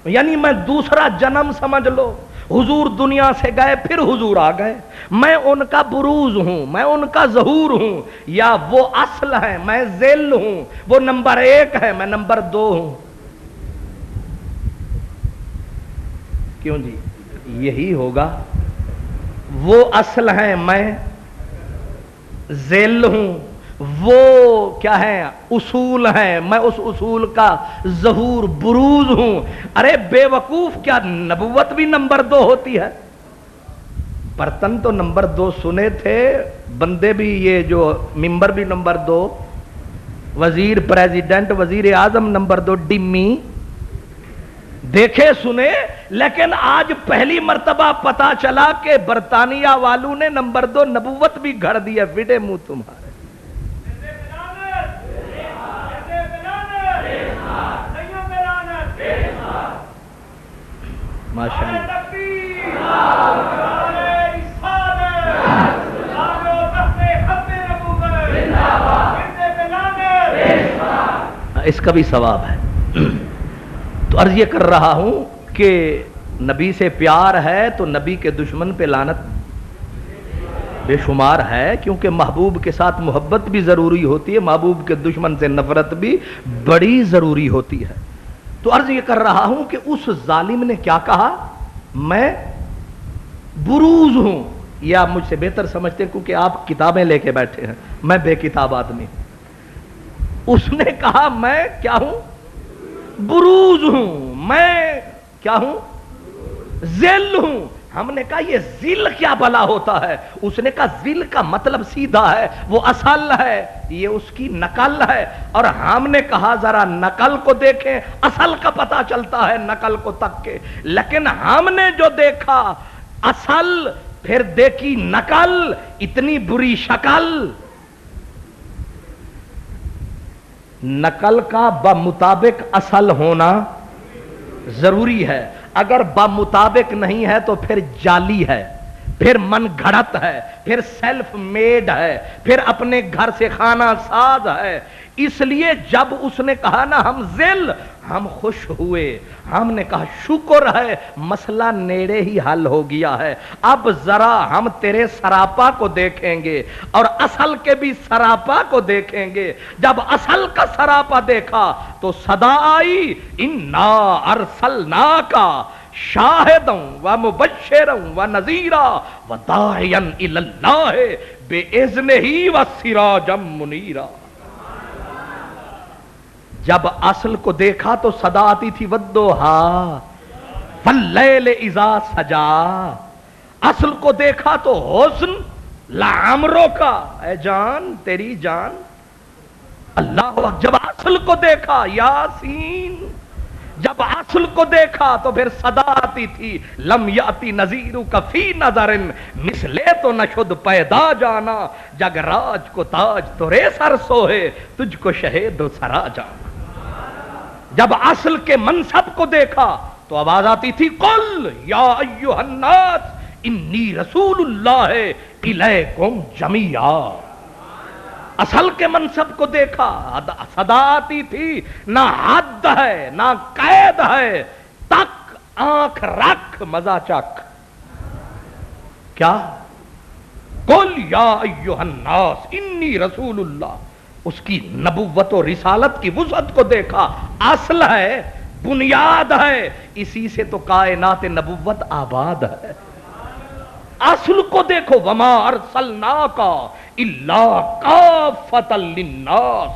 یعنی میں دوسرا جنم سمجھ لو، حضور دنیا سے گئے پھر حضور آ گئے، میں ان کا بروز ہوں، میں ان کا ظہور ہوں، یا وہ اصل ہے میں ذل ہوں، وہ نمبر 1 ہے میں نمبر 2 ہوں۔ کیوں جی؟ یہی ہوگا، وہ اصل ہے میں ذیل ہوں، وہ کیا ہے اصول ہے، میں اس اصول کا ظہور بروز ہوں۔ ارے بے وقوف، کیا نبوت بھی نمبر 2 ہوتی ہے؟ برتن تو نمبر 2 سنے تھے، بندے بھی، یہ جو ممبر بھی نمبر 2، وزیر پریزیڈنٹ وزیر اعظم نمبر 2، ڈمی دیکھے سنے، لیکن آج پہلی مرتبہ پتا چلا کہ برطانیہ والوں نے نمبر 2 نبوت بھی گھڑ دی ہے، وڈے منہ تمہارے۔ ماشاءاللہ۔ اس کا بھی ثواب ہے۔ تو عرض یہ کر رہا ہوں کہ نبی سے پیار ہے تو نبی کے دشمن پہ لعنت بے شمار ہے، کیونکہ محبوب کے ساتھ محبت بھی ضروری ہوتی ہے، محبوب کے دشمن سے نفرت بھی بڑی ضروری ہوتی ہے۔ تو عرض یہ کر رہا ہوں کہ اس ظالم نے کیا کہا؟ میں بروز ہوں، یا مجھ سے بہتر سمجھتے ہیں کیونکہ آپ کتابیں لے کے بیٹھے ہیں، میں بے کتاب آدمی۔ اس نے کہا میں کیا ہوں؟ بروز ہوں، میں کیا ہوں؟ ذل ہوں۔ ہم نے کہا یہ ذل کیا بلا ہوتا ہے؟ اس نے کہا ذل کا مطلب سیدھا ہے، وہ اصل ہے، یہ اس کی نقل ہے۔ اور ہم نے کہا ذرا نقل کو دیکھیں، اصل کا پتہ چلتا ہے نقل کو تک کے، لیکن ہم نے جو دیکھا اصل، پھر دیکھی نقل، اتنی بری شکل۔ نقل کا بمطابق اصل ہونا ضروری ہے، اگر بمطابق نہیں ہے تو پھر جعلی ہے، پھر من گھڑت ہے، پھر سیلف میڈ ہے، پھر اپنے گھر سے خانہ ساز ہے۔ اس لیے جب اس نے کہا نا ہم ذل، ہم خوش ہوئے، ہم نے کہا شکر ہے مسئلہ نیڑے ہی حل ہو گیا ہے، اب ذرا ہم تیرے سراپا کو دیکھیں گے اور اصل کے بھی سراپا کو دیکھیں گے۔ جب اصل کا سراپا دیکھا تو صدا آئی انا ارسلناک شاہدا و مبشرا و نذیرا و داعیا الی اللہ باذنہ و سراجا منیرا۔ جب اصل کو دیکھا تو صدا آتی تھی والضحیٰ واللیل اذا سجا، اصل کو دیکھا تو حسن لعمرو کا، اے جان تیری جان اللہ اکبر۔ جب اصل کو دیکھا یاسین، جب اصل کو دیکھا تو پھر صدا آتی تھی لم یاتی نذیرک فی نظر مثلے تو نشد پیدا جانا، جگ راج کو تاج تورے سر سوہے تجھ کو شہید سرا جانا۔ جب اصل کے منصب کو دیکھا تو آواز آتی تھی قل یا ایھا الناس انی رسول اللہ الیکم جمیعا۔ اصل کے منصب کو دیکھا صدا آتی تھی نہ حد ہے نہ قید ہے، تک آنکھ رکھ مزہ چک۔ کیا قل یا ایھا الناس انی رسول اللہ، اس کی نبوت و رسالت کی وسعت کو دیکھا، اصل ہے بنیاد ہے، اسی سے تو کائنات نبوت آباد ہے۔ اصل کو دیکھو وما ارسلناک الا کافۃ للناس،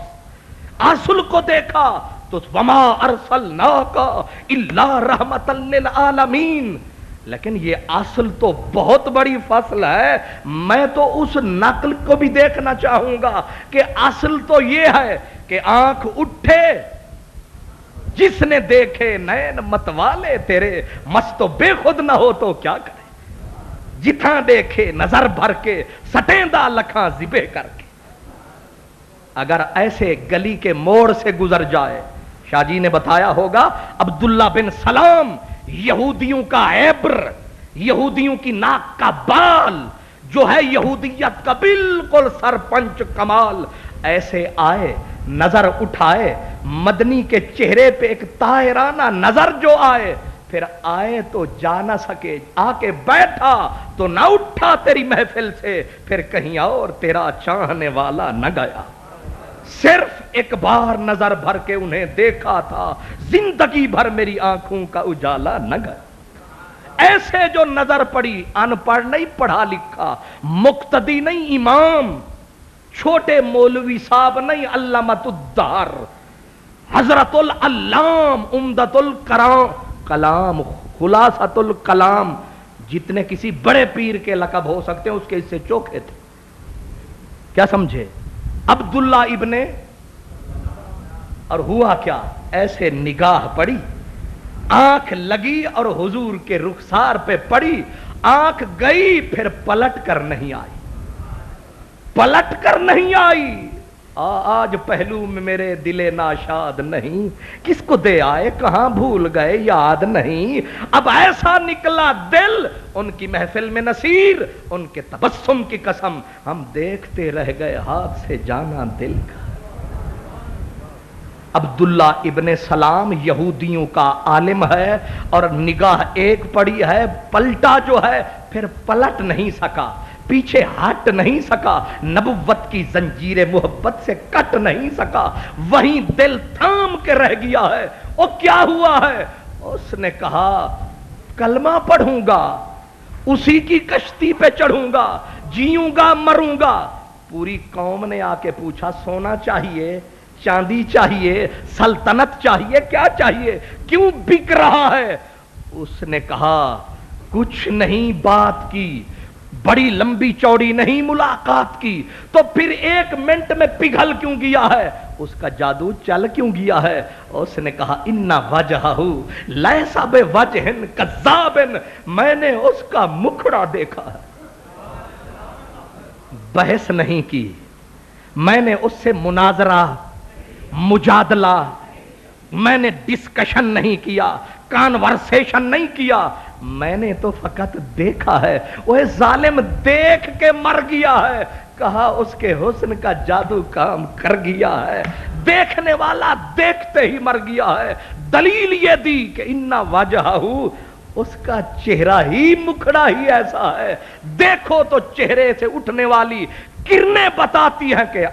اصل کو دیکھا تو وما ارسلناک الا رحمۃ للعالمین۔ لیکن یہ اصل تو بہت بڑی فصل ہے، میں تو اس نقل کو بھی دیکھنا چاہوں گا کہ اصل تو یہ ہے کہ آنکھ اٹھے جس نے دیکھے نین متوالے تیرے، مست و بے خود نہ ہو تو کیا کرے، جتھاں دیکھے نظر بھر کے سٹیندہ لکھاں ذبح کر کے۔ اگر ایسے گلی کے موڑ سے گزر جائے، شاہ جی نے بتایا ہوگا عبداللہ بن سلام یہودیوں کا عبر، یہودیوں کی ناک کا بال جو ہے یہودیت کا بالکل سرپنچ کمال، ایسے آئے نظر اٹھائے، مدنی کے چہرے پہ ایک طاہرانہ نظر جو آئے، پھر آئے تو جا نہ سکے، آ کے بیٹھا تو نہ اٹھا تیری محفل سے، پھر کہیں اور تیرا چاہنے والا نہ گیا۔ صرف ایک بار نظر بھر کے انہیں دیکھا تھا، زندگی بھر میری آنکھوں کا اجالا نہ گیا۔ ایسے جو نظر پڑی، ان پڑھ نہیں پڑھا لکھا، مقتدی نہیں امام، چھوٹے مولوی صاحب نہیں، علامۃ الدار، حضرت العلام، عمدۃ کلام، خلاصۃ الکلام، جتنے کسی بڑے پیر کے لقب ہو سکتے ہیں اس کے اس سے چوکھے تھے۔ کیا سمجھے؟ عبداللہ ابن، اور ہوا کیا، ایسے نگاہ پڑی، آنکھ لگی اور حضور کے رخسار پہ پڑی، آنکھ گئی پھر پلٹ کر نہیں آئی، پلٹ کر نہیں آئی۔ آج پہلو میں میرے دل ناشاد نہیں، کس کو دے آئے کہاں بھول گئے یاد نہیں، اب ایسا نکلا دل ان کی محفل میں نصیر، ان کے تبسم کی قسم ہم دیکھتے رہ گئے ہاتھ سے جانا دل کا۔ عبداللہ ابن سلام یہودیوں کا عالم ہے اور نگاہ ایک پڑی ہے، پلٹا جو ہے پھر پلٹ نہیں سکا، پیچھے ہٹ نہیں سکا، نبوت کی زنجیر محبت سے کٹ نہیں سکا، وہیں دل تھام کے رہ گیا ہے۔ وہ کیا ہوا ہے؟ اس نے کہا کلمہ پڑھوں گا، اسی کی کشتی پہ چڑھوں گا، جیوں گا مروں گا۔ پوری قوم نے آ کے پوچھا سونا چاہیے، چاندی چاہیے، سلطنت چاہیے، کیا چاہیے، کیوں بک رہا ہے؟ اس نے کہا کچھ نہیں بات کی، بڑی لمبی چوڑی نہیں ملاقات کی، تو پھر ایک منٹ میں پگھل کیوں گیا ہے؟ اس کا جادو چل کیوں گیا ہے؟ اس نے کہا اِنَّ وَجْهَهُ لَيْسَ بِوَجْهٍ كَذَّابٍ، میں نے اس کا مکھڑا دیکھا ہے، بحث نہیں کی، میں نے اس سے مناظرہ مجادلہ، میں نے ڈسکشن نہیں کیا، کانورسیشن نہیں کیا، میں نے تو فقط دیکھا ہے۔ وہ ظالم دیکھ کے مر گیا ہے، کہا اس کے حسن کا جادو کام کر گیا ہے۔ دیکھنے والا دیکھتے ہی مر گیا ہے۔ دلیل یہ دی کہ اِنَّ وَجْهَهُ، اس کا چہرہ ہی مکھڑا ہی ایسا ہے، دیکھو تو چہرے سے اٹھنے والی کرنیں بتاتی ہیں کہ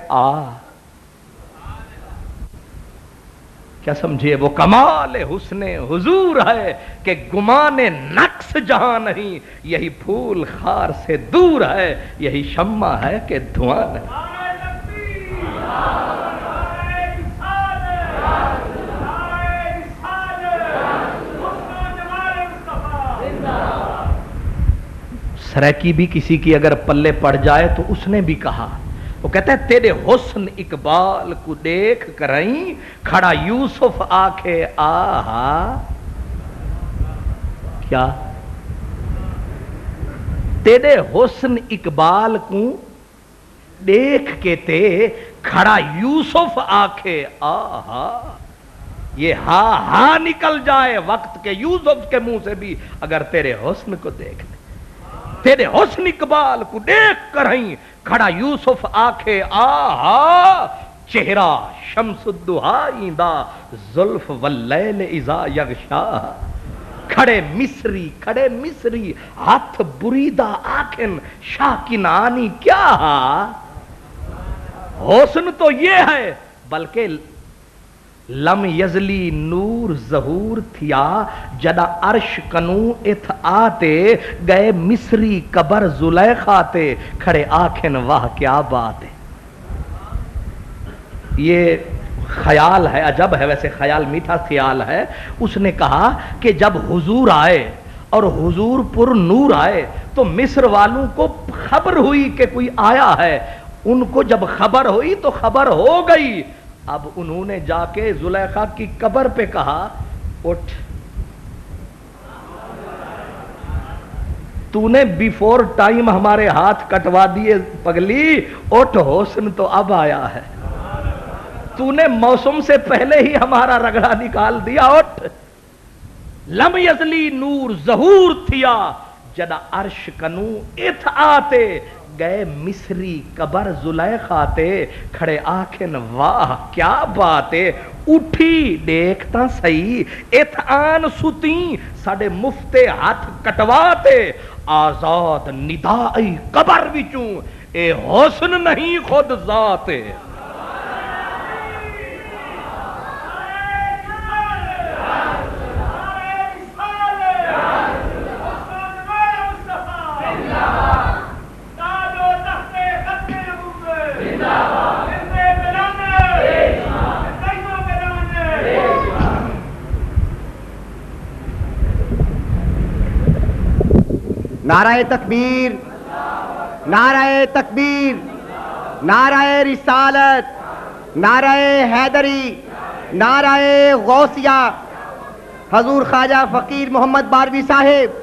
کیا سمجھے؟ وہ کمال حسن حضور ہے کہ گمان نقص جہاں نہیں، یہی پھول خار سے دور ہے، یہی شمع ہے کہ دھواں نہیں۔ سریکی بھی کسی کی اگر پلے پڑ جائے تو اس نے بھی کہا، وہ کہتا ہے تیرے حسن اقبال کو دیکھ کریں کھڑا یوسف آکھے آہا، کیا تیرے حسن اقبال کو دیکھ کے تے کھڑا یوسف آکھے آہا، یہ ہاں نکل جائے وقت کے یوسف کے منہ سے بھی اگر تیرے حسن کو دیکھ لے، تیرے حسن اقبال کو دیکھ کر ہی کھڑا یوسف آکھے آہا، چہرہ شمس الدہا دا زلف واللیل اذا یغشا، کھڑے مصری ہاتھ بریدہ آنکھن شاکنانی، کیا حسن تو یہ ہے، بلکہ لم یزلی نور ظہور تھیا جدا عرش کنو اتھ آتے، گئے مصری قبر زلیخا تے کھڑے آنکھن واہ کیا بات ہے۔ یہ خیال ہے، عجب ہے، ویسے خیال میٹھا خیال ہے۔ اس نے کہا کہ جب حضور آئے اور حضور پر نور آئے تو مصر والوں کو خبر ہوئی کہ کوئی آیا ہے، ان کو جب خبر ہوئی تو خبر ہو گئی، اب انہوں نے جا کے زلیخا کی قبر پہ کہا اٹھ، تو نے بیفور ٹائم ہمارے ہاتھ کٹوا دیے پگلی، اٹھ حسن تو اب آیا ہے، تو نے موسم سے پہلے ہی ہمارا رگڑا نکال دیا، اٹھ۔ لم یزلی نور ظہور تھیا جدا عرش کنو اتھ آتے، گئے مصری قبر زلیخا تے کھڑے آنکھن واہ کیا بات ہے، اٹھی دیکھتا صحیح اتھ آن ستیں ساڑے مفتے ہاتھ کٹواتے، آزاد ندائی قبر وچوں اے حسن نہیں خود ذات ہے۔ نعرہ تکبیر، نعرہ تکبیر، نعرہ رسالت، نعرہ حیدری، نعرہ غوثیہ، حضور خواجہ فقیر محمد باروی صاحب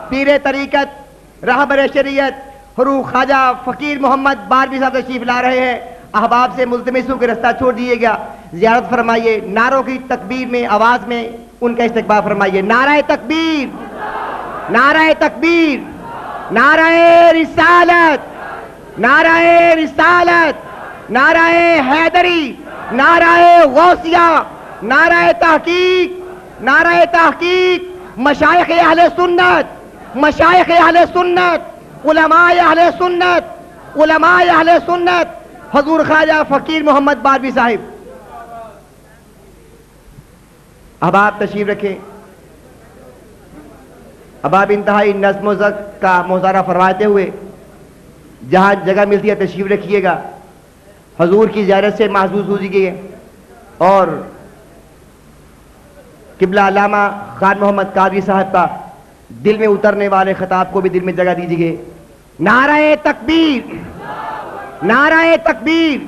پیر طریقت رہبر شریعت حضور خواجہ فقیر محمد باروی صاحب تشریف لا رہے ہیں۔ احباب سے ملتمسوں کے رستہ چھوڑ دیے گیا، زیارت فرمائیے، نعروں کی تکبیر میں آواز میں ان کا استقبال فرمائیے۔ نعرہ تکبیر، نعرہ تکبیر، نعرہ رسالت، نعرہ رسالت، نعرہ حیدری، نعرہ غوثیہ، نعرہ تحقیق، نعرہ تحقیق، مشائخ اہل سنت، مشائخ اہل سنت، علماء اہل سنت، علماء اہل سنت، حضور خواجہ فقیر محمد باروی صاحب۔ اب آپ تشریف رکھیں، اب آپ انتہائی نظم و ضبط کا مظاہرہ فرماتے ہوئے جہاں جگہ ملتی ہے تشریف رکھیے گا، حضور کی زیارت سے محظوظ ہوجیے اور قبلہ علامہ خان محمد قادری صاحب کا دل میں اترنے والے خطاب کو بھی دل میں جگہ دیجیے۔ نعرہ تکبیر، نعرہ تکبیر،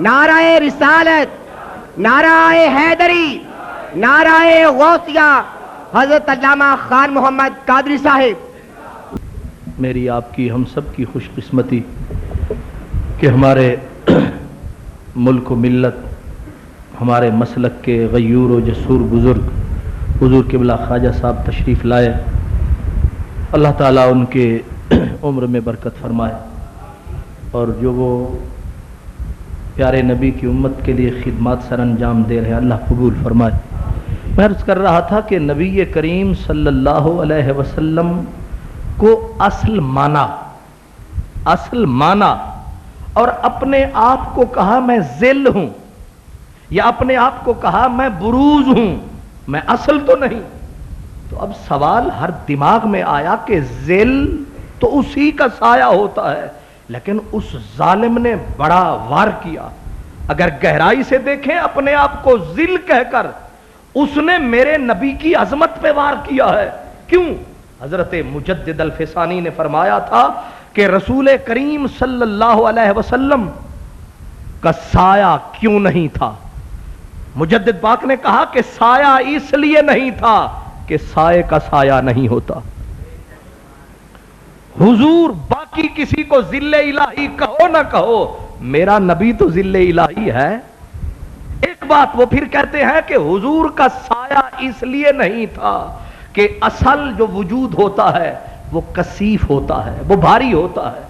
نعرہ رسالت، نعرہ حیدری، نعرہ غوثیہ، حضرت علامہ خان محمد قادری صاحب۔ میری آپ کی ہم سب کی خوش قسمتی کہ ہمارے ملک و ملت ہمارے مسلک کے غیور و جسور بزرگ حضور قبلہ خواجہ صاحب تشریف لائے، اللہ تعالیٰ ان کے عمر میں برکت فرمائے، اور جو وہ پیارے نبی کی امت کے لیے خدمات سر انجام دے رہے ہیں اللہ قبول فرمائے۔ میں عرض کر رہا تھا کہ نبی کریم صلی اللہ علیہ وسلم کو اصل مانا اور اپنے آپ کو کہا میں ذل ہوں، یا اپنے آپ کو کہا میں بروز ہوں، میں اصل تو نہیں۔ تو اب سوال ہر دماغ میں آیا کہ ذل تو اسی کا سایہ ہوتا ہے، لیکن اس ظالم نے بڑا وار کیا۔ اگر گہرائی سے دیکھیں اپنے آپ کو ذل کہہ کر اس نے میرے نبی کی عظمت پہ وار کیا ہے۔ کیوں؟ حضرت مجدد الفسانی نے فرمایا تھا کہ رسول کریم صلی اللہ علیہ وسلم کا سایہ کیوں نہیں تھا؟ مجدد پاک نے کہا کہ سایہ اس لیے نہیں تھا کہ سائے کا سایہ نہیں ہوتا۔ حضور باقی کسی کو ذل الہی کہو نہ کہو، میرا نبی تو ذل الہی ہے۔ ایک بات وہ پھر کہتے ہیں کہ حضور کا سایہ اس لیے نہیں تھا کہ اصل جو وجود ہوتا ہے وہ کثیف ہوتا ہے، وہ بھاری ہوتا ہے۔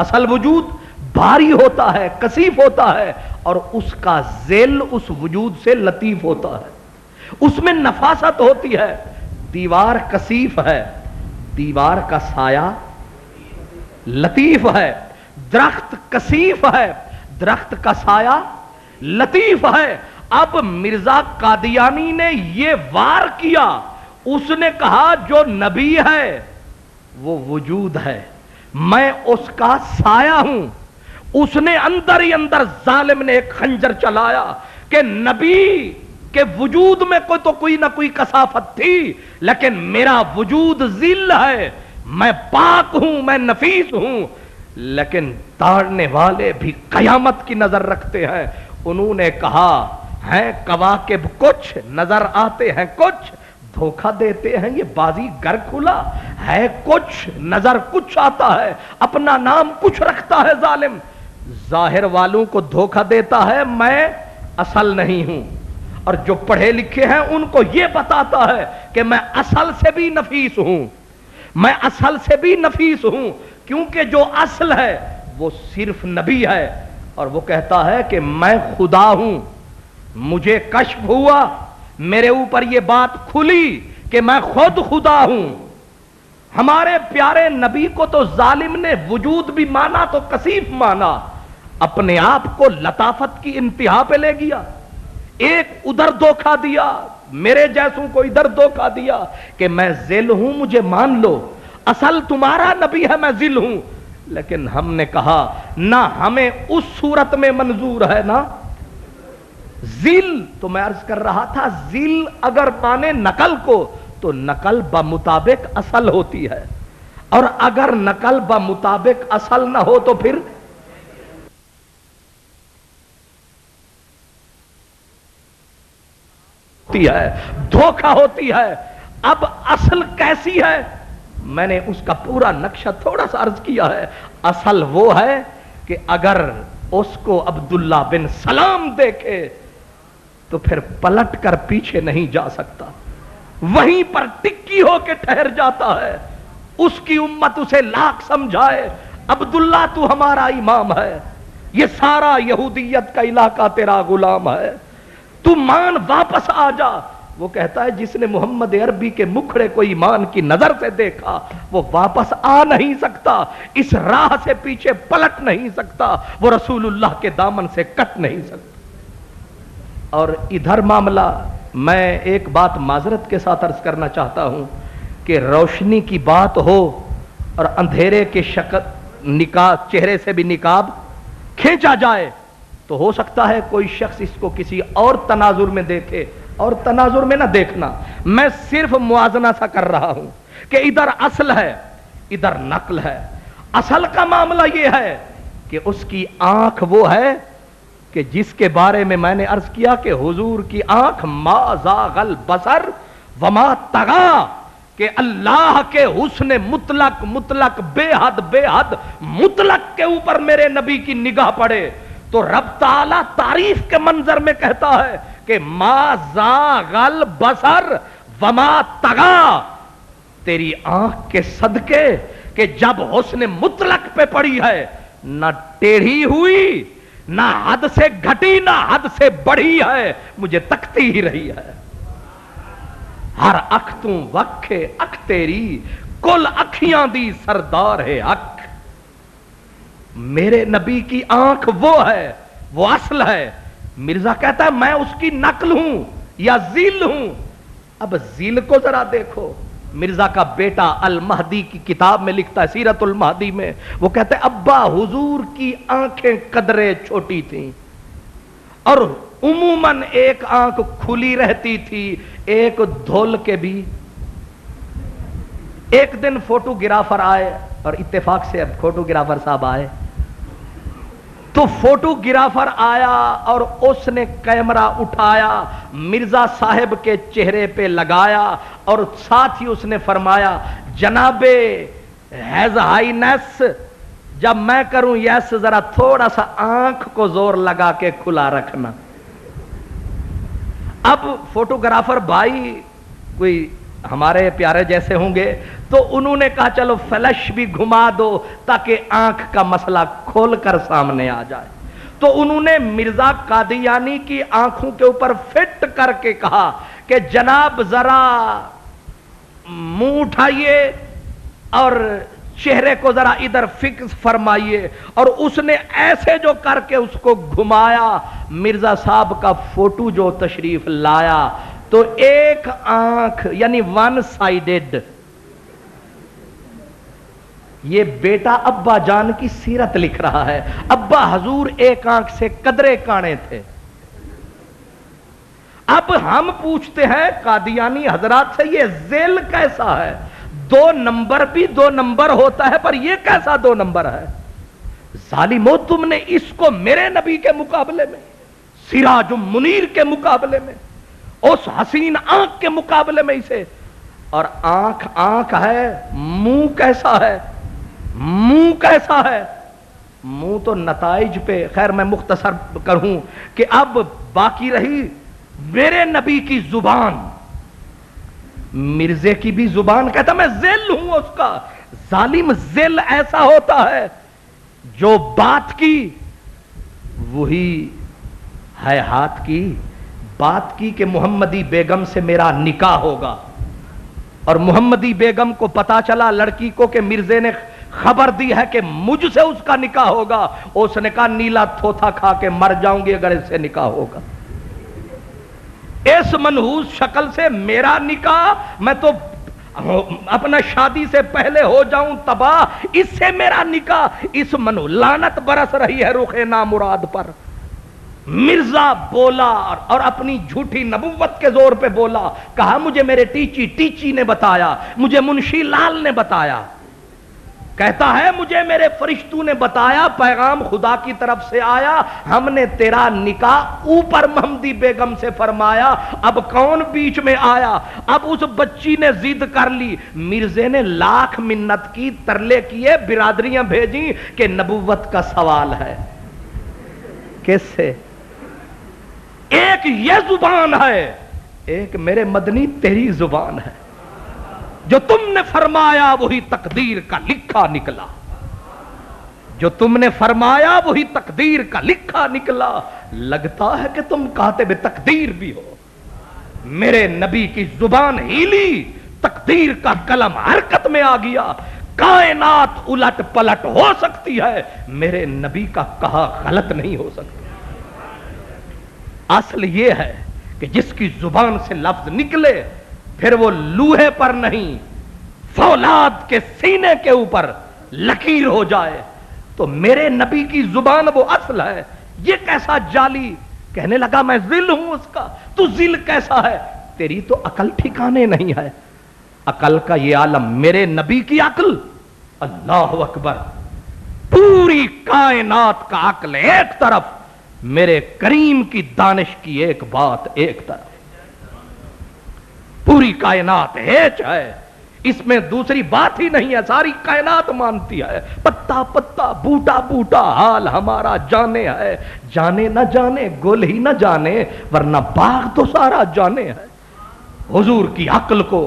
اصل وجود بھاری ہوتا ہے، کثیف ہوتا ہے، اور اس کا ذیل اس وجود سے لطیف ہوتا ہے، اس میں نفاست ہوتی ہے۔ دیوار کثیف ہے، دیوار کا سایہ لطیف ہے، درخت کثیف ہے، درخت کا سایہ لطیف ہے۔ اب مرزا قادیانی نے یہ وار کیا، اس نے کہا جو نبی ہے وہ وجود ہے، میں اس کا سایہ ہوں۔ اس نے اندر ہی اندر ظالم نے ایک خنجر چلایا کہ نبی کے وجود میں کوئی نہ کوئی کثافت تھی، لیکن میرا وجود ذل ہے، میں پاک ہوں، میں نفیس ہوں۔ لیکن تاڑنے والے بھی قیامت کی نظر رکھتے ہیں۔ انہوں نے کہا ہیں کواکب کچھ نظر آتے ہیں، کچھ دھوکہ دیتے ہیں، یہ بازی گر کھلا ہے، کچھ نظر کچھ آتا ہے، اپنا نام کچھ رکھتا ہے ظالم، ظاہر والوں کو دھوکہ دیتا ہے میں اصل نہیں ہوں، اور جو پڑھے لکھے ہیں ان کو یہ بتاتا ہے کہ میں اصل سے بھی نفیس ہوں، میں اصل سے بھی نفیس ہوں، کیونکہ جو اصل ہے وہ صرف نبی ہے، اور وہ کہتا ہے کہ میں خدا ہوں، مجھے کشف ہوا، میرے اوپر یہ بات کھلی کہ میں خود خدا ہوں۔ ہمارے پیارے نبی کو تو ظالم نے وجود بھی مانا تو کثیف مانا، اپنے آپ کو لطافت کی انتہا پہ لے گیا۔ ایک ادھر دھوکہ دیا، میرے جیسوں کو ادھر دھوکہ دیا کہ میں ذل ہوں، مجھے مان لو، اصل تمہارا نبی ہے، میں ذل ہوں۔ لیکن ہم نے کہا نہ ہمیں اس صورت میں منظور ہے نا ذل۔ تو میں عرض کر رہا تھا ذل اگر مانے نقل کو تو نقل بمطابق اصل ہوتی ہے، اور اگر نقل بمطابق اصل نہ ہو تو پھر ہوتی ہے، دھوکہ ہوتی ہے۔ اب اصل کیسی ہے؟ میں نے اس کا پورا نقشہ تھوڑا سا عرض کیا ہے۔ اصل وہ ہے کہ اگر اس کو عبداللہ بن سلام دیکھے تو پھر پلٹ کر پیچھے نہیں جا سکتا، وہیں پر ٹکی ہو کے ٹھہر جاتا ہے۔ اس کی امت اسے لاکھ سمجھائے عبداللہ تو ہمارا امام ہے، یہ سارا یہودیت کا علاقہ تیرا غلام ہے، تو مان واپس آ جا۔ وہ کہتا ہے جس نے محمد عربی کے مکھڑے کو ایمان کی نظر سے دیکھا وہ واپس آ نہیں سکتا، اس راہ سے پیچھے پلٹ نہیں سکتا، وہ رسول اللہ کے دامن سے کٹ نہیں سکتا۔ اور ادھر معاملہ میں ایک بات معذرت کے ساتھ عرض کرنا چاہتا ہوں کہ روشنی کی بات ہو اور اندھیرے کے شکل نقاب چہرے سے بھی نقاب کھینچا جائے تو ہو سکتا ہے کوئی شخص اس کو کسی اور تناظر میں دیکھے، اور تناظر میں نہ دیکھنا، میں صرف موازنہ سا کر رہا ہوں کہ ادھر اصل ہے ادھر نقل ہے۔ اصل کا معاملہ یہ ہے کہ اس کی آنکھ وہ ہے کہ جس کے بارے میں میں نے عرض کیا کہ حضور کی آنکھ ما زاغ البصر وما طغى، کہ اللہ کے حسن مطلق مطلق بے حد مطلق کے اوپر میرے نبی کی نگاہ پڑے تو رب تعالی تعریف کے منظر میں کہتا ہے کہ ما زاغل بصر وما طغا، تیری آنکھ کے صدقے کہ جب حسن مطلق پہ پڑی ہے نہ ٹیڑھی ہوئی نہ حد سے گھٹی نہ حد سے بڑھی ہے، مجھے تکتی ہی رہی ہے۔ ہر اکھ توں وکھے اکھ تیری، کل اکھیاں دی سردار ہے اکھ۔ میرے نبی کی آنکھ وہ ہے، وہ اصل ہے۔ مرزا کہتا ہے میں اس کی نقل ہوں یا ذیل ہوں۔ اب ذیل کو ذرا دیکھو، مرزا کا بیٹا المہدی کی کتاب میں لکھتا ہے، سیرت المہدی میں، وہ کہتے ہیں ابا حضور کی آنکھیں قدرے چھوٹی تھیں اور عموماً ایک آنکھ کھلی رہتی تھی، ایک دھول کے بھی۔ ایک دن فوٹوگرافر آئے اور اتفاق سے اب فوٹوگرافر صاحب آئے تو فوٹوگرافر آیا اور اس نے کیمرہ اٹھایا، مرزا صاحب کے چہرے پہ لگایا اور ساتھ ہی اس نے فرمایا جناب ہیز ہائینس، جب میں کروں یس ذرا تھوڑا سا آنکھ کو زور لگا کے کھلا رکھنا۔ اب فوٹوگرافر بھائی کوئی ہمارے پیارے جیسے ہوں گے تو انہوں نے کہا چلو فلش بھی گھما دو تاکہ آنکھ کا مسئلہ کھول کر سامنے آ جائے۔ تو انہوں نے مرزا قادیانی کی آنکھوں کے اوپر فٹ کر کے کہا کہ جناب ذرا منہ اٹھائیے اور چہرے کو ذرا ادھر فکس فرمائیے، اور اس نے ایسے جو کر کے اس کو گھمایا، مرزا صاحب کا فوٹو جو تشریف لایا تو ایک آنکھ یعنی ون سائیڈڈ۔ یہ بیٹا ابا جان کی سیرت لکھ رہا ہے، ابا حضور ایک آنکھ سے قدرے کانے تھے۔ اب ہم پوچھتے ہیں قادیانی حضرات سے یہ ذیل کیسا ہے؟ 2 نمبر بھی 2 نمبر ہوتا ہے، پر یہ کیسا 2 نمبر ہے؟ ظالمو تم نے اس کو میرے نبی کے مقابلے میں، سراج منیر کے مقابلے میں، اس حسین آنکھ کے مقابلے میں اسے، اور آنکھ آنکھ ہے، منہ کیسا ہے؟ منہ کیسا ہے؟ منہ تو نتائج پہ، خیر میں مختصر کروں کہ اب باقی رہی میرے نبی کی زبان۔ مرزے کی بھی زبان کہتا میں ذل ہوں اس کا۔ ظالم ذل ایسا ہوتا ہے جو بات کی وہی ہے ہاتھ کی، بات کی کہ محمدی بیگم سے میرا نکاح ہوگا، اور محمدی بیگم کو پتا چلا لڑکی کو کہ مرزے نے خبر دی ہے کہ مجھ سے اس کا نکاح ہوگا، اس نے کہا نیلا تھوتھا کھا کے مر جاؤں گی اگر اس سے نکاح ہوگا۔ اس منحوس شکل سے میرا نکاح، میں تو اپنا شادی سے پہلے ہو جاؤں تباہ، اس سے میرا نکاح، اس لعنت برس رہی ہے رخ نامراد پر۔ مرزا بولا اور اپنی جھوٹی نبوت کے زور پہ بولا، کہا مجھے میرے ٹیچی نے بتایا، مجھے منشی لال نے بتایا، کہتا ہے مجھے میرے فرشتوں نے بتایا، پیغام خدا کی طرف سے آیا، ہم نے تیرا نکاح اوپر محمدی بیگم سے فرمایا، اب کون بیچ میں آیا؟ اب اس بچی نے ضد کر لی، مرزے نے لاکھ منت کی، ترلے کیے، برادریاں بھیجیں کہ نبوت کا سوال ہے۔ کس سے؟ ایک یہ زبان ہے، ایک میرے مدنی تیری زبان ہے، جو تم نے فرمایا وہی تقدیر کا لکھا نکلا، جو تم نے فرمایا وہی تقدیر کا لکھا نکلا۔ لگتا ہے کہ تم کاتب تقدیر بھی ہو۔ میرے نبی کی زبان ہیلی، تقدیر کا قلم حرکت میں آ گیا، کائنات الٹ پلٹ ہو سکتی ہے، میرے نبی کا کہا غلط نہیں ہو سکتا۔ اصل یہ ہے کہ جس کی زبان سے لفظ نکلے پھر وہ لوہے پر نہیں، فولاد کے سینے کے اوپر لکیر ہو جائے، تو میرے نبی کی زبان وہ اصل ہے۔ یہ کیسا جعلی؟ کہنے لگا میں ذل ہوں اس کا۔ تو ذل کیسا ہے؟ تیری تو عقل ٹھکانے نہیں ہے۔ عقل کا یہ عالم، میرے نبی کی عقل، اللہ اکبر، پوری کائنات کا عقل ایک طرف، میرے کریم کی دانش کی ایک بات ایک طرف، پوری کائنات ہیچ ہے، اس میں دوسری بات ہی نہیں ہے، ساری کائنات مانتی ہے، پتا پتا بوٹا بوٹا حال ہمارا جانے ہے، جانے نہ جانے گل ہی نہ جانے ورنہ باغ تو سارا جانے ہے۔ حضور کی عقل کو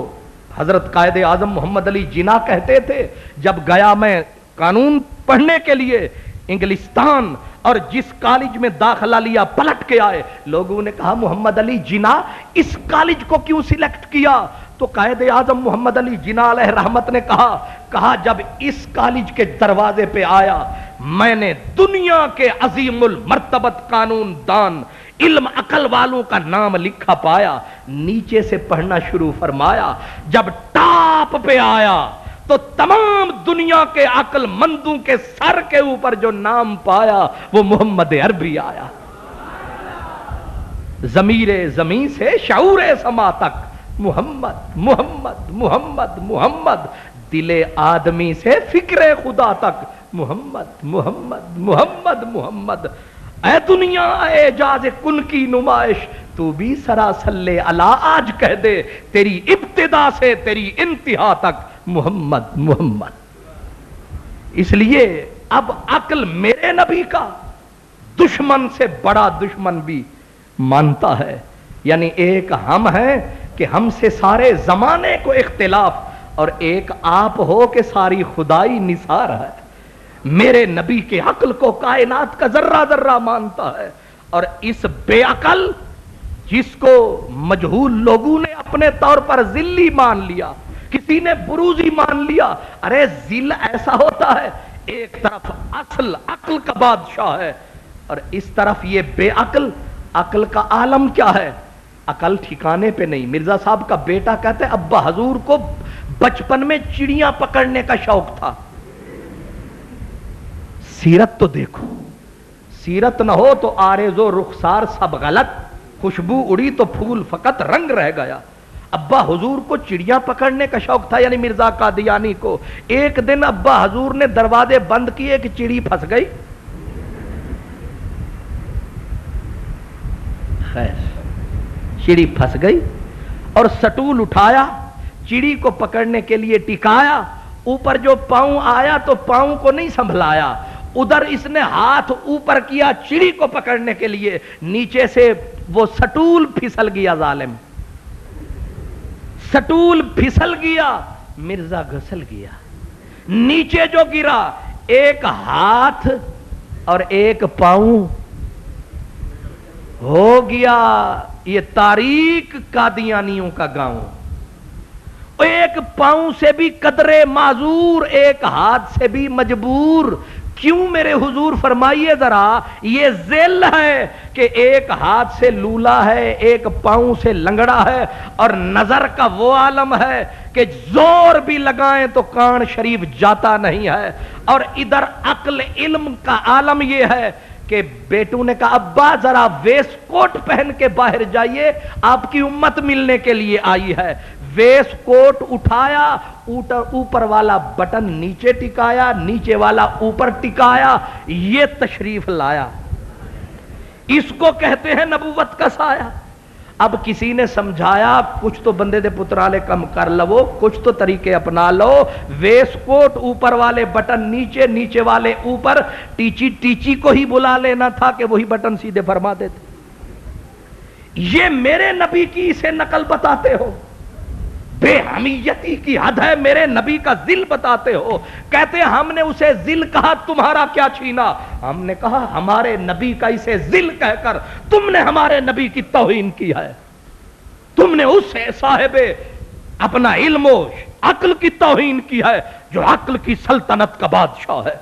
حضرت قائد اعظم محمد علی جناح کہتے تھے، جب گیا میں قانون پڑھنے کے لیے انگلستان اور جس کالج میں داخلہ لیا پلٹ کے آئے، لوگوں نے کہا محمد علی جناح اس کالج کو کیوں سلیکٹ کیا؟ تو قائد اعظم محمد علی جناح علیہ رحمت نے کہا جب اس کالج کے دروازے پہ آیا میں نے دنیا کے عظیم المرتبت قانون دان علم عقل والوں کا نام لکھا پایا، نیچے سے پڑھنا شروع فرمایا، جب ٹاپ پہ آیا تو تمام دنیا کے عقل مندوں کے سر کے اوپر جو نام پایا وہ محمد عربی آیا۔ ضمیر زمین سے شعور سما تک محمد محمد محمد محمد، دل آدمی سے فکر خدا تک محمد محمد محمد محمد۔ اے دنیا اے اعجاز کن کی نمائش، تو بھی سراسلے علا آج کہہ دے، تیری ابتدا سے تیری انتہا تک محمد محمد۔ اس لیے اب عقل میرے نبی کا دشمن سے بڑا دشمن بھی مانتا ہے، یعنی ایک ہم ہیں کہ ہم سے سارے زمانے کو اختلاف، اور ایک آپ ہو کہ ساری خدائی نثار ہے۔ میرے نبی کے عقل کو کائنات کا ذرہ ذرہ مانتا ہے، اور اس بے عقل جس کو مجہول لوگوں نے اپنے طور پر ذلی مان لیا، کسی نے بروزی مان لیا، ارے ذل ایسا ہوتا ہے، ایک طرف اصل عقل کا بادشاہ ہے اور اس طرف یہ بے عقل، عقل کا عالم کیا ہے؟ عقل ٹھکانے پہ نہیں۔ مرزا صاحب کا بیٹا کہتے ہیں ابا حضور کو بچپن میں چڑیاں پکڑنے کا شوق تھا۔ سیرت تو دیکھو، سیرت نہ ہو تو آرز و رخسار سب غلط، خوشبو اڑی تو پھول فقط رنگ رہ گیا۔ ابا حضور کو چڑیاں پکڑنے کا شوق تھا، یعنی مرزا قادیانی کو۔ ایک دن ابا حضور نے دروازے بند کیے کہ چڑی پھنس گئی، خیر چڑی پھنس گئی، اور سٹول اٹھایا، چڑی کو پکڑنے کے لیے ٹکایا، اوپر جو پاؤں آیا تو پاؤں کو نہیں سنبھلایا، ادھر اس نے ہاتھ اوپر کیا چڑی کو پکڑنے کے لیے، نیچے سے وہ سٹول پھسل گیا، ظالم سٹول پھسل گیا، مرزا گھسل گیا، نیچے جو گرا ایک ہاتھ اور ایک پاؤں ہو گیا یہ تاریک قادیانیوں کا گاؤں۔ ایک پاؤں سے بھی قدرے معذور، ایک ہاتھ سے بھی مجبور۔ کیوں میرے حضور فرمائیے ذرا، یہ ذل ہے کہ ایک ہاتھ سے لولا ہے، ایک پاؤں سے لنگڑا ہے، اور نظر کا وہ عالم ہے کہ زور بھی لگائیں تو کان شریف جاتا نہیں ہے، اور ادھر عقل علم کا عالم یہ ہے کہ بیٹوں نے کہا ابا ذرا ویس کوٹ پہن کے باہر جائیے، آپ کی امت ملنے کے لیے آئی ہے۔ ویس کوٹ اٹھایا، اوپر والا بٹن نیچے ٹکایا، نیچے والا اوپر ٹکایا، یہ تشریف لایا۔ اس کو کہتے ہیں نبوت کا سایہ۔ اب کسی نے سمجھایا کچھ تو بندے دے پترالے کم کر لو، کچھ تو طریقے اپنا لو، ویس کوٹ اوپر والے بٹن نیچے، نیچے والے اوپر، ٹیچی کو ہی بلا لینا تھا کہ وہی بٹن سیدھے فرما دیتے۔ یہ میرے نبی کی اسے نقل بتاتے ہو، بے حمیتی کی حد ہے، میرے نبی کا ذل بتاتے ہو۔ کہتے ہیں ہم نے اسے ذل کہا، تمہارا کیا چھینا؟ ہم نے کہا ہمارے نبی کا اسے ذل کہہ کر تم نے ہمارے نبی کی توہین کی ہے، تم نے اس صاحب اپنا علم و عقل کی توہین کی ہے جو عقل کی سلطنت کا بادشاہ ہے،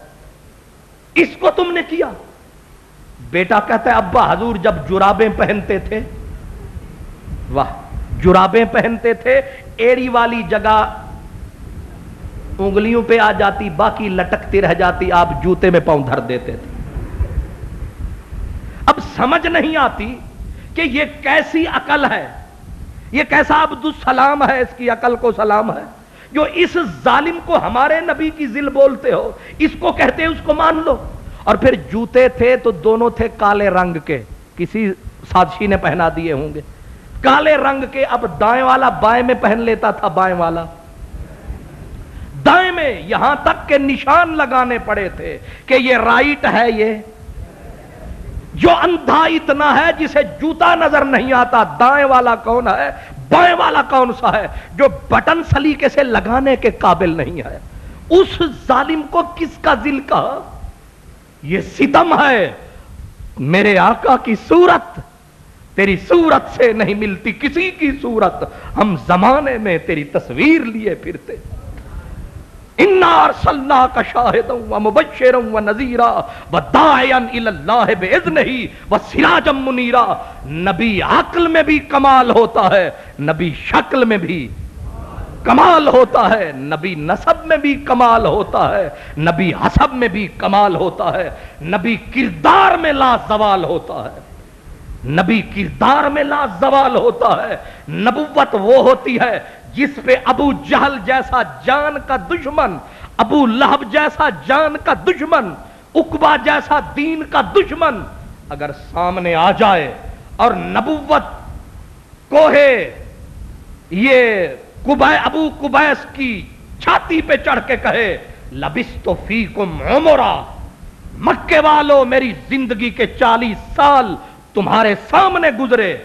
اس کو تم نے کیا۔ بیٹا کہتا ہے ابا حضور جب جرابیں پہنتے تھے، واہ، جرابیں پہنتے تھے، ایڑی والی جگہ انگلیوں پہ آ جاتی، باقی لٹکتی رہ جاتی، آپ جوتے میں پاؤں دھر دیتے تھے۔ اب سمجھ نہیں آتی کہ یہ کیسی عقل ہے، یہ کیسا عبد السلام ہے، اس کی عقل کو سلام ہے جو اس ظالم کو ہمارے نبی کی ذل بولتے ہو، اس کو کہتے ہیں اس کو مان لو۔ اور پھر جوتے تھے تو دونوں تھے کالے رنگ کے، کسی سازشی نے پہنا دیے ہوں گے، کالے رنگ کے۔ اب دائیں والا بائیں میں پہن لیتا تھا، بائیں والا میں یہاں تک کے نشان لگانے پڑے تھے کہ یہ رائٹ ہے، یہ جو اندھا اتنا ہے جسے جوتا نظر نہیں آتا دائیں والا کون ہے، بائیں والا کون سا ہے، جو بٹن سلیقے سے لگانے کے قابل نہیں ہے، اس ظالم کو کس کا ذل کہا؟ یہ ستم ہے۔ میرے آقا کی صورت تیری صورت سے نہیں ملتی کسی کی صورت، ہم زمانے میں تیری تصویر لیے پھرتے۔ اِنَّا أَرْسَلْنَاكَ شَاهِدًا وَمُبَشِّرًا وَنَذِيرًا وَدَاعِيًا إِلَى اللَّهِ بِإِذْنِهِ وَسِرَاجًا مُنِيرًا۔ نبی عقل میں بھی کمال ہوتا ہے، نبی شکل میں بھی کمال ہوتا ہے، نبی نسب میں بھی کمال ہوتا ہے، نبی حسب میں بھی کمال ہوتا ہے، نبی کردار میں لا زوال ہوتا ہے، نبی کردار میں لا زوال ہوتا ہے۔ نبوت وہ ہوتی ہے جس پہ ابو جہل جیسا جان کا دشمن، ابو لہب جیسا جان کا دشمن، عقبہ جیسا دین کا دشمن اگر سامنے آ جائے اور نبوت کوہ یہ ابو قبیس کی چھاتی پہ چڑھ کے کہے لبثت فیکم عمرا، مکے والو میری زندگی کے 40 سال تمہارے سامنے گزرے،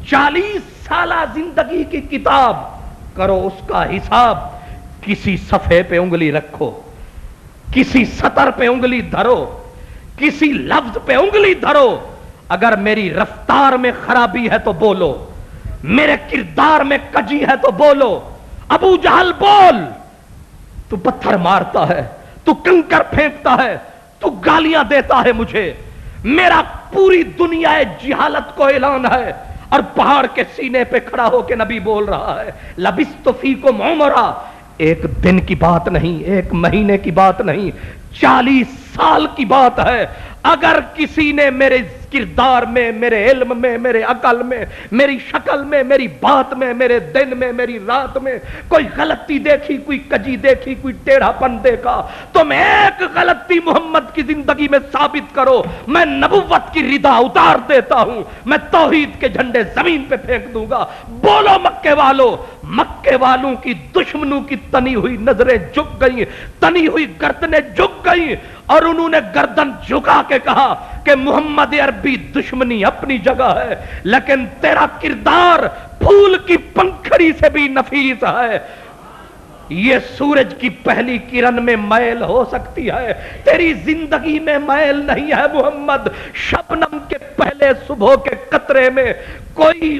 40 سالہ زندگی کی کتاب کرو اس کا حساب، کسی صفحے پہ انگلی رکھو، کسی سطر پہ انگلی دھرو، کسی لفظ پہ انگلی دھرو، اگر میری رفتار میں خرابی ہے تو بولو، میرے کردار میں کجی ہے تو بولو۔ ابو جہل بول، تو پتھر مارتا ہے، تو کنکر پھینکتا ہے، تو گالیاں دیتا ہے مجھے، میرا پوری دنیا جہالت کو اعلان ہے، اور پہاڑ کے سینے پہ کھڑا ہو کے نبی بول رہا ہے لبثت فیکم عمرا، ایک دن کی بات نہیں، ایک مہینے کی بات نہیں، 40 سال کی بات ہے۔ اگر کسی نے میرے کردار میں، میرے علم میں، میرے عقل میں، میری شکل میں، میری بات میں، میرے دن میں، میری رات میں کوئی غلطی دیکھی، کوئی کجی دیکھی، کوئی ٹیڑھا پن دیکھا، تم ایک غلطی محمد کی زندگی میں ثابت کرو، میں نبوت کی ردا اتار دیتا ہوں، میں توحید کے جھنڈے زمین پہ پھینک دوں گا۔ بولو مکے والو، مکے والوں کی دشمنوں کی تنی ہوئی نظریں جھک گئیں، تنی ہوئی گردنیں جھک گئیں، اور انہوں نے گردن جھکا کے کہا کہ محمد عربی دشمنی اپنی جگہ ہے، لیکن تیرا کردار پھول کی پنکھڑی سے بھی نفیس ہے۔ یہ سورج کی پہلی کرن میں میل ہو سکتی ہے، تیری زندگی میں میل نہیں ہے محمد۔ شبنم کے پہلے صبح کے قطرے میں کوئی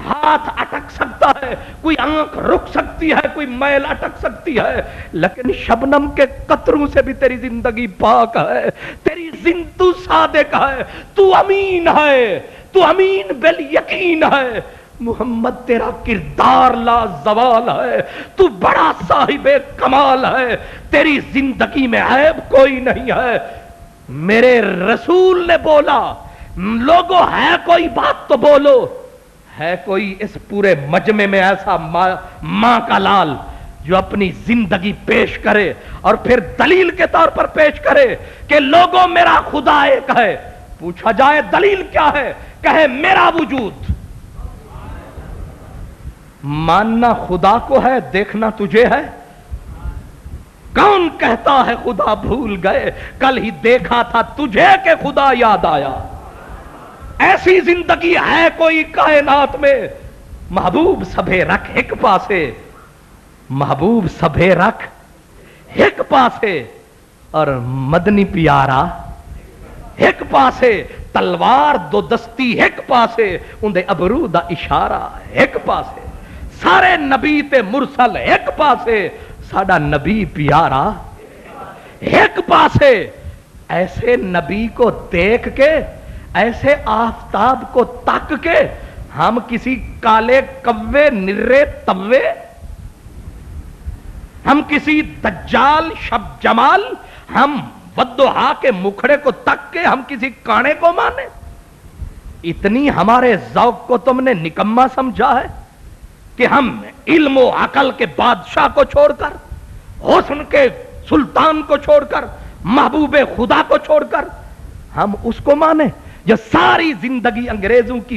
ہاتھ اٹک سکتا ہے، کوئی آنکھ رک سکتی ہے، کوئی میل اٹک سکتی ہے، لیکن شبنم کے قطروں سے بھی تیری زندگی پاک ہے، تیری تو صادق ہے، تو امین ہے، تو امین بالیقین ہے۔ محمد تیرا کردار لا زوال ہے، تو بڑا صاحب کمال ہے، تیری زندگی میں عیب کوئی نہیں ہے۔ میرے رسول نے بولا لوگوں ہے کوئی بات تو بولو، ہے کوئی اس پورے مجمع میں ایسا ماں کا لال جو اپنی زندگی پیش کرے اور پھر دلیل کے طور پر پیش کرے کہ لوگوں میرا خدا ایک ہے؟ پوچھا جائے دلیل کیا ہے، کہے میرا وجود۔ ماننا خدا کو ہے، دیکھنا تجھے ہے۔ کون کہتا ہے خدا بھول گئے، کل ہی دیکھا تھا تجھے کہ خدا یاد آیا۔ ایسی زندگی ہے کوئی کائنات میں؟ محبوب سبھے رکھ ایک پاسے، محبوب سبھے رکھ ایک پاسے، اور مدنی پیارا ایک پاسے، تلوار دو دستی ایک پاسے، اندے ابرو دا اشارہ ایک پاسے، سارے نبی تے مرسل ایک پاسے، ساڈا نبی پیارا ایک پاسے۔ ایسے نبی کو دیکھ کے، ایسے آفتاب کو تک کے ہم کسی کالے کوے نرے توے، ہم کسی دجال شب جمال، ہم ودہا کے مکھڑے کو تک کے ہم کسی کانے کو مانے؟ اتنی ہمارے ذوق کو تم نے نکما سمجھا ہے کہ ہم علم و عقل کے بادشاہ کو چھوڑ کر، حسن کے سلطان کو چھوڑ کر، محبوب خدا کو چھوڑ کر ہم اس کو مانے جو ساری زندگی انگریزوں کی